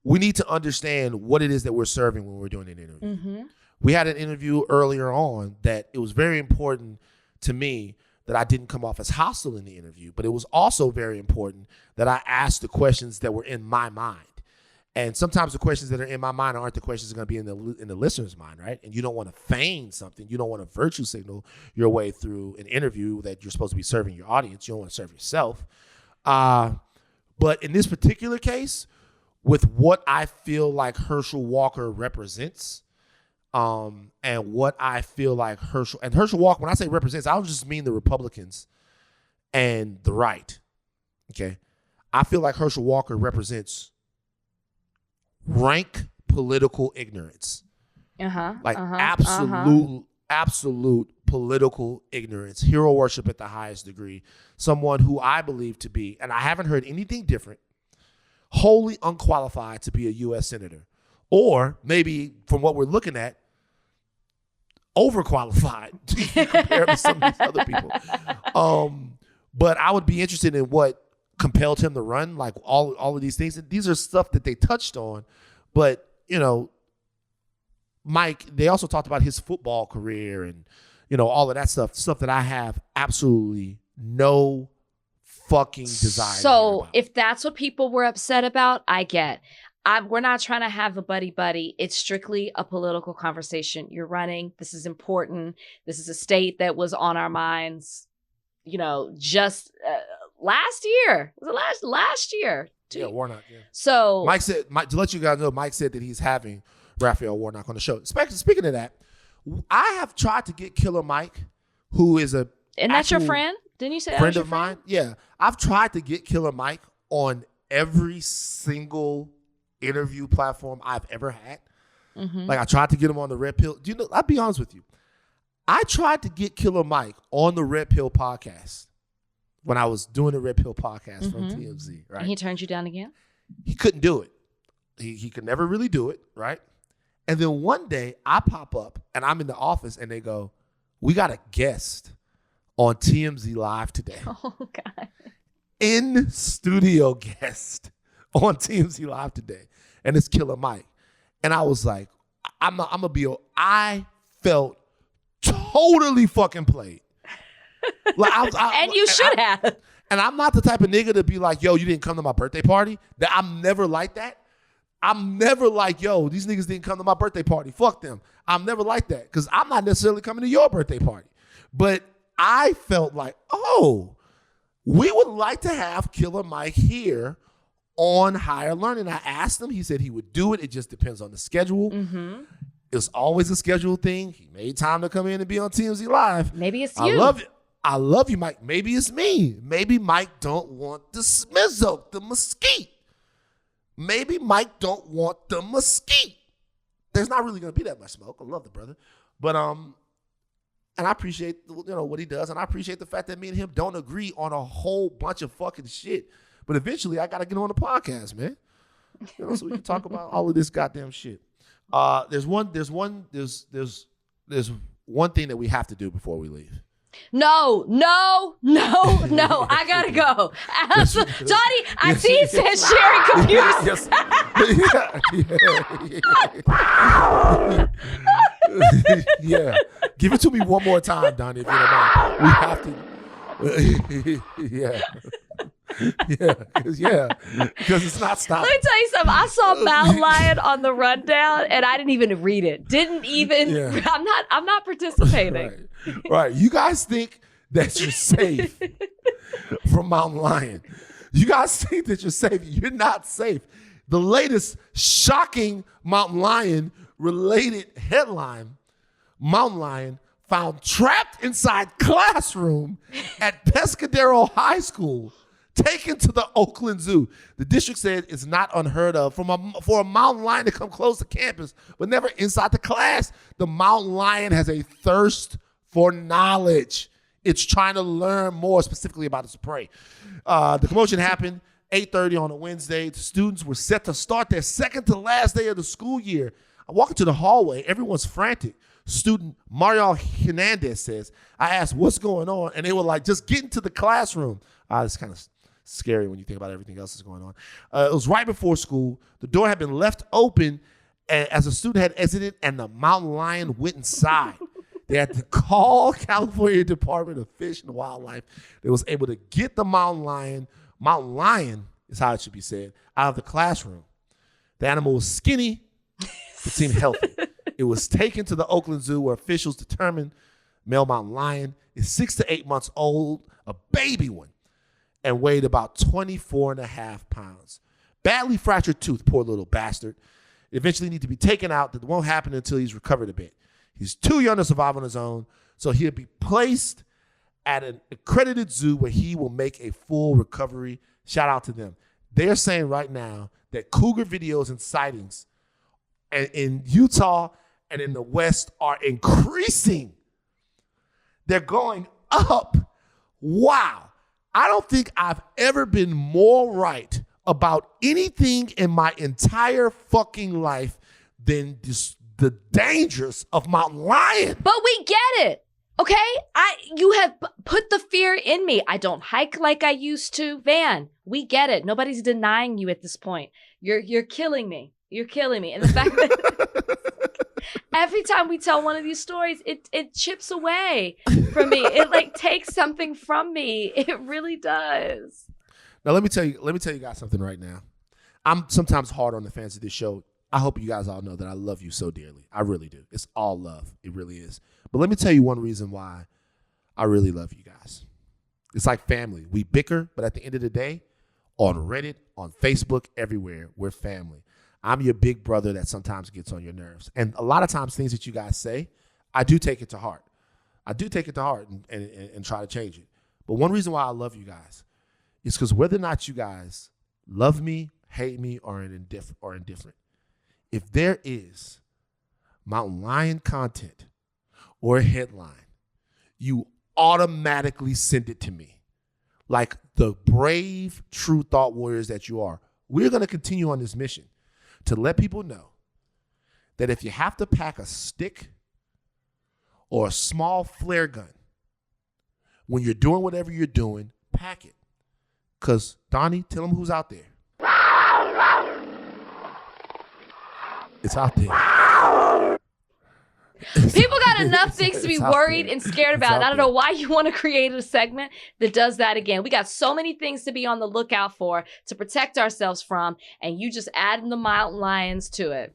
we need to understand what it is that we're serving when we're doing an interview. Mm-hmm. We had an interview earlier on that it was very important to me that I didn't come off as hostile in the interview, but it was also very important that I asked the questions that were in my mind. And sometimes the questions that are in my mind aren't the questions that are going to be in the listener's mind, right? And you don't want to feign something. You don't want to virtue signal your way through an interview that you're supposed to be serving your audience. You don't want to serve yourself. But in this particular case, with what I feel like Herschel Walker represents, and what I feel like Herschel Walker, when I say represents, I don't just mean the Republicans and the right. Okay. I feel like Herschel Walker represents rank political ignorance. Absolute political ignorance, hero worship at the highest degree. Someone who I believe to be, and I haven't heard anything different, wholly unqualified to be a U.S. senator. Or maybe from what we're looking at, overqualified compared to some of these other people. But I would be interested in what compelled him to run, like all of these things. And these are stuff that they touched on. But, you know, Mike, they also talked about his football career and, you know, all of that stuff that I have absolutely no fucking desire. So if that's what people were upset about, I get. We're not trying to have a buddy. It's strictly a political conversation. You're running. This is important. This is a state that was on our minds, you know, just last year. Was it last year? Yeah, Warnock. Yeah. So Mike said, to let you guys know, Mike said that he's having Raphael Warnock on the show. Speaking of that, I have tried to get Killer Mike, who is a and that's your friend? Didn't you say that friend was your of mine? Yeah, I've tried to get Killer Mike on every single interview platform I've ever had. Mm-hmm. Like I tried to get him on the Red Pill. Do you know? I'll be honest with you. I tried to get Killer Mike on the Red Pill podcast when I was doing the Red Pill podcast from TMZ. Right? And he turned you down again? He couldn't do it. He could never really do it. Right? And then one day I pop up and I'm in the office and they go, "We got a guest on TMZ Live today." Oh God! In studio guest on TMZ Live today, and it's Killer Mike. And I was like, I felt totally fucking played. Like and you should have. And I'm not the type of nigga to be like, yo, you didn't come to my birthday party. That I'm never like that. I'm never like, yo, these niggas didn't come to my birthday party. Fuck them. I'm never like that because I'm not necessarily coming to your birthday party. But I felt like, oh, we would like to have Killer Mike here on Higher Learning. I asked him. He said he would do it. It just depends on the schedule. Mm-hmm. It's always a schedule thing. He made time to come in and be on TMZ Live. Maybe it's you. I love it. I love you, Mike. Maybe it's me. Maybe Mike don't want the smizzo, the mesquite. Maybe Mike don't want the mesquite. There's not really going to be that much smoke. I love the brother. But, and I appreciate, you know, what he does. And I appreciate the fact that me and him don't agree on a whole bunch of fucking shit. But eventually I got to get on the podcast, man. You know, so we can talk about all of this goddamn shit. There's one thing that we have to do before we leave. No. I gotta go. Donnie, I see it says sharing computers. Yeah. Give it to me one more time, Donnie, if you don't mind. We have to. Because it's not stopping. Let me tell you something. I saw Mountain Lion on the rundown, and I didn't even read it. Yeah. I'm not participating. Right. You guys think that you're safe from Mountain Lion. You guys think that you're safe. You're not safe. The latest shocking Mountain Lion related headline: Mountain Lion found trapped inside classroom at Pescadero High School, taken to the Oakland Zoo. The district said it's not unheard of for a mountain lion to come close to campus, but never inside the class. The mountain lion has a thirst for knowledge. It's trying to learn more specifically about its prey. The commotion happened 8:30 on a Wednesday. The students were set to start their second to last day of the school year. I walk into the hallway. Everyone's frantic. Student Mario Hernandez says, I asked, what's going on? And they were like, just get into the classroom. It's kind of scary when you think about everything else that's going on. It was right before school. The door had been left open as a student had exited, and the mountain lion went inside. They had to call California Department of Fish and Wildlife. They was able to get the mountain lion is how it should be said, out of the classroom. The animal was skinny, but seemed healthy. It was taken to the Oakland Zoo, where officials determined male mountain lion is 6 to 8 months old, a baby one, and weighed about 24 and a half pounds. Badly fractured tooth, poor little bastard. Eventually need to be taken out. That won't happen until he's recovered a bit. He's too young to survive on his own, so he'll be placed at an accredited zoo where he will make a full recovery. Shout out to them. They're saying right now that cougar videos and sightings in Utah and in the West are increasing. They're going up. Wow. I don't think I've ever been more right about anything in my entire fucking life than the dangers of mountain lion. But we get it. Okay? You have put the fear in me. I don't hike like I used to. Van, we get it. Nobody's denying you at this point. You're killing me. You're killing me. And the fact that every time we tell one of these stories, it chips away from me. It like takes something from me. It really does. Now let me tell you guys something right now. I'm sometimes hard on the fans of this show. I hope you guys all know that I love you so dearly. I really do. It's all love. It really is. But let me tell you one reason why I really love you guys. It's like family. We bicker, but at the end of the day, on Reddit, on Facebook, everywhere, we're family. I'm your big brother that sometimes gets on your nerves. And a lot of times things that you guys say, I do take it to heart. I do take it to heart and try to change it. But one reason why I love you guys is because whether or not you guys love me, hate me, or indifferent, if there is mountain lion content or a headline, you automatically send it to me. Like the brave, true thought warriors that you are. We're going to continue on this mission to let people know that if you have to pack a stick or a small flare gun when you're doing whatever you're doing, pack it. Because, Donnie, tell them who's out there. It's out there. People got enough things to be worried and scared about. I don't know why you want to create a segment that does that again. We got so many things to be on the lookout for, to protect ourselves from, and you just adding the mountain lions to it.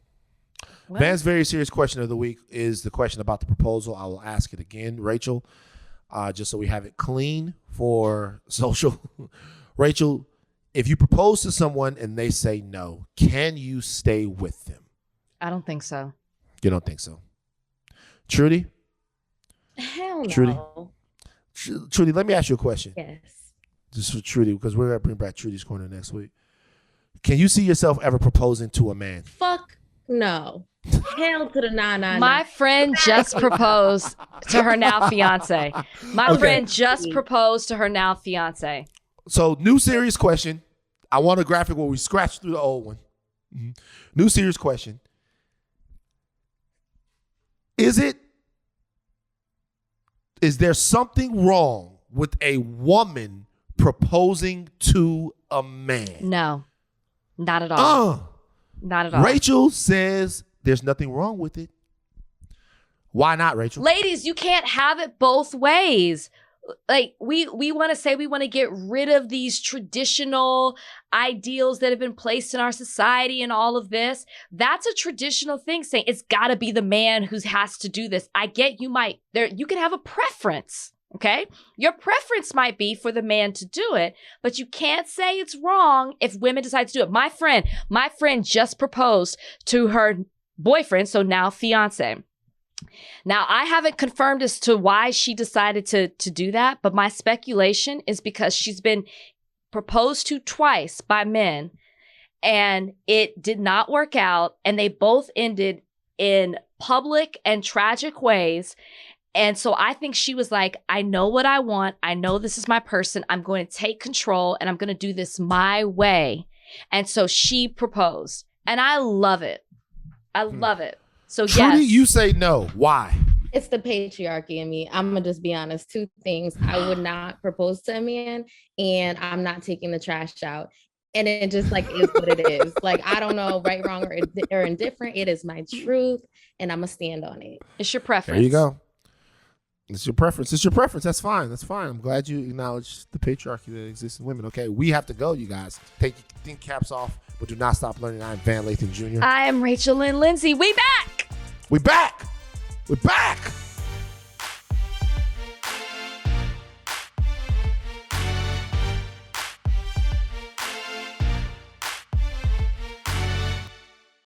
Well, Van's very serious question of the week is the question about the proposal. I will ask it again, Rachel, just so we have it clean for social. Rachel, if you propose to someone and they say no, can you stay with them? I don't think so. You don't think so? Trudy? Hell no. Trudy, let me ask you a question. Yes. Just for Trudy, because we're going to bring back Trudy's Corner next week. Can you see yourself ever proposing to a man? Fuck no. Hell to the nah. My friend just proposed to her now fiance. My friend just proposed to her now fiance. So, new serious question. I want a graphic where we scratch through the old one. Mm-hmm. New serious question. Is there something wrong with a woman proposing to a man? No, not at all. Not at all. Rachel says there's nothing wrong with it. Why not, Rachel? Ladies, you can't have it both ways. Like we want to say we want to get rid of these traditional ideals that have been placed in our society and all of this. That's a traditional thing, saying it's got to be the man who has to do this. I get you can have a preference, okay? Your preference might be for the man to do it, but you can't say it's wrong if women decide to do it. My friend just proposed to her boyfriend, so now fiance. Now, I haven't confirmed as to why she decided to do that, but my speculation is because she's been proposed to twice by men, and it did not work out, and they both ended in public and tragic ways. And so I think she was like, I know what I want. I know this is my person. I'm going to take control, and I'm going to do this my way. And so she proposed, and I love it. I love it. So Trudy, yes. you say no. Why? It's the patriarchy in me. I'm going to just be honest. Two things. I would not propose to a man, and I'm not taking the trash out. And it just like is what it is. Like, I don't know right, wrong, or indifferent. It is my truth, and I'm going to stand on it. It's your preference. There you go. It's your preference. It's your preference. That's fine. That's fine. I'm glad you acknowledge the patriarchy that exists in women. Okay, we have to go, you guys. Take your think caps off, but do not stop learning. I'm Van Lathan Jr. I am Rachel and Lindsay. We back. We back. We're back.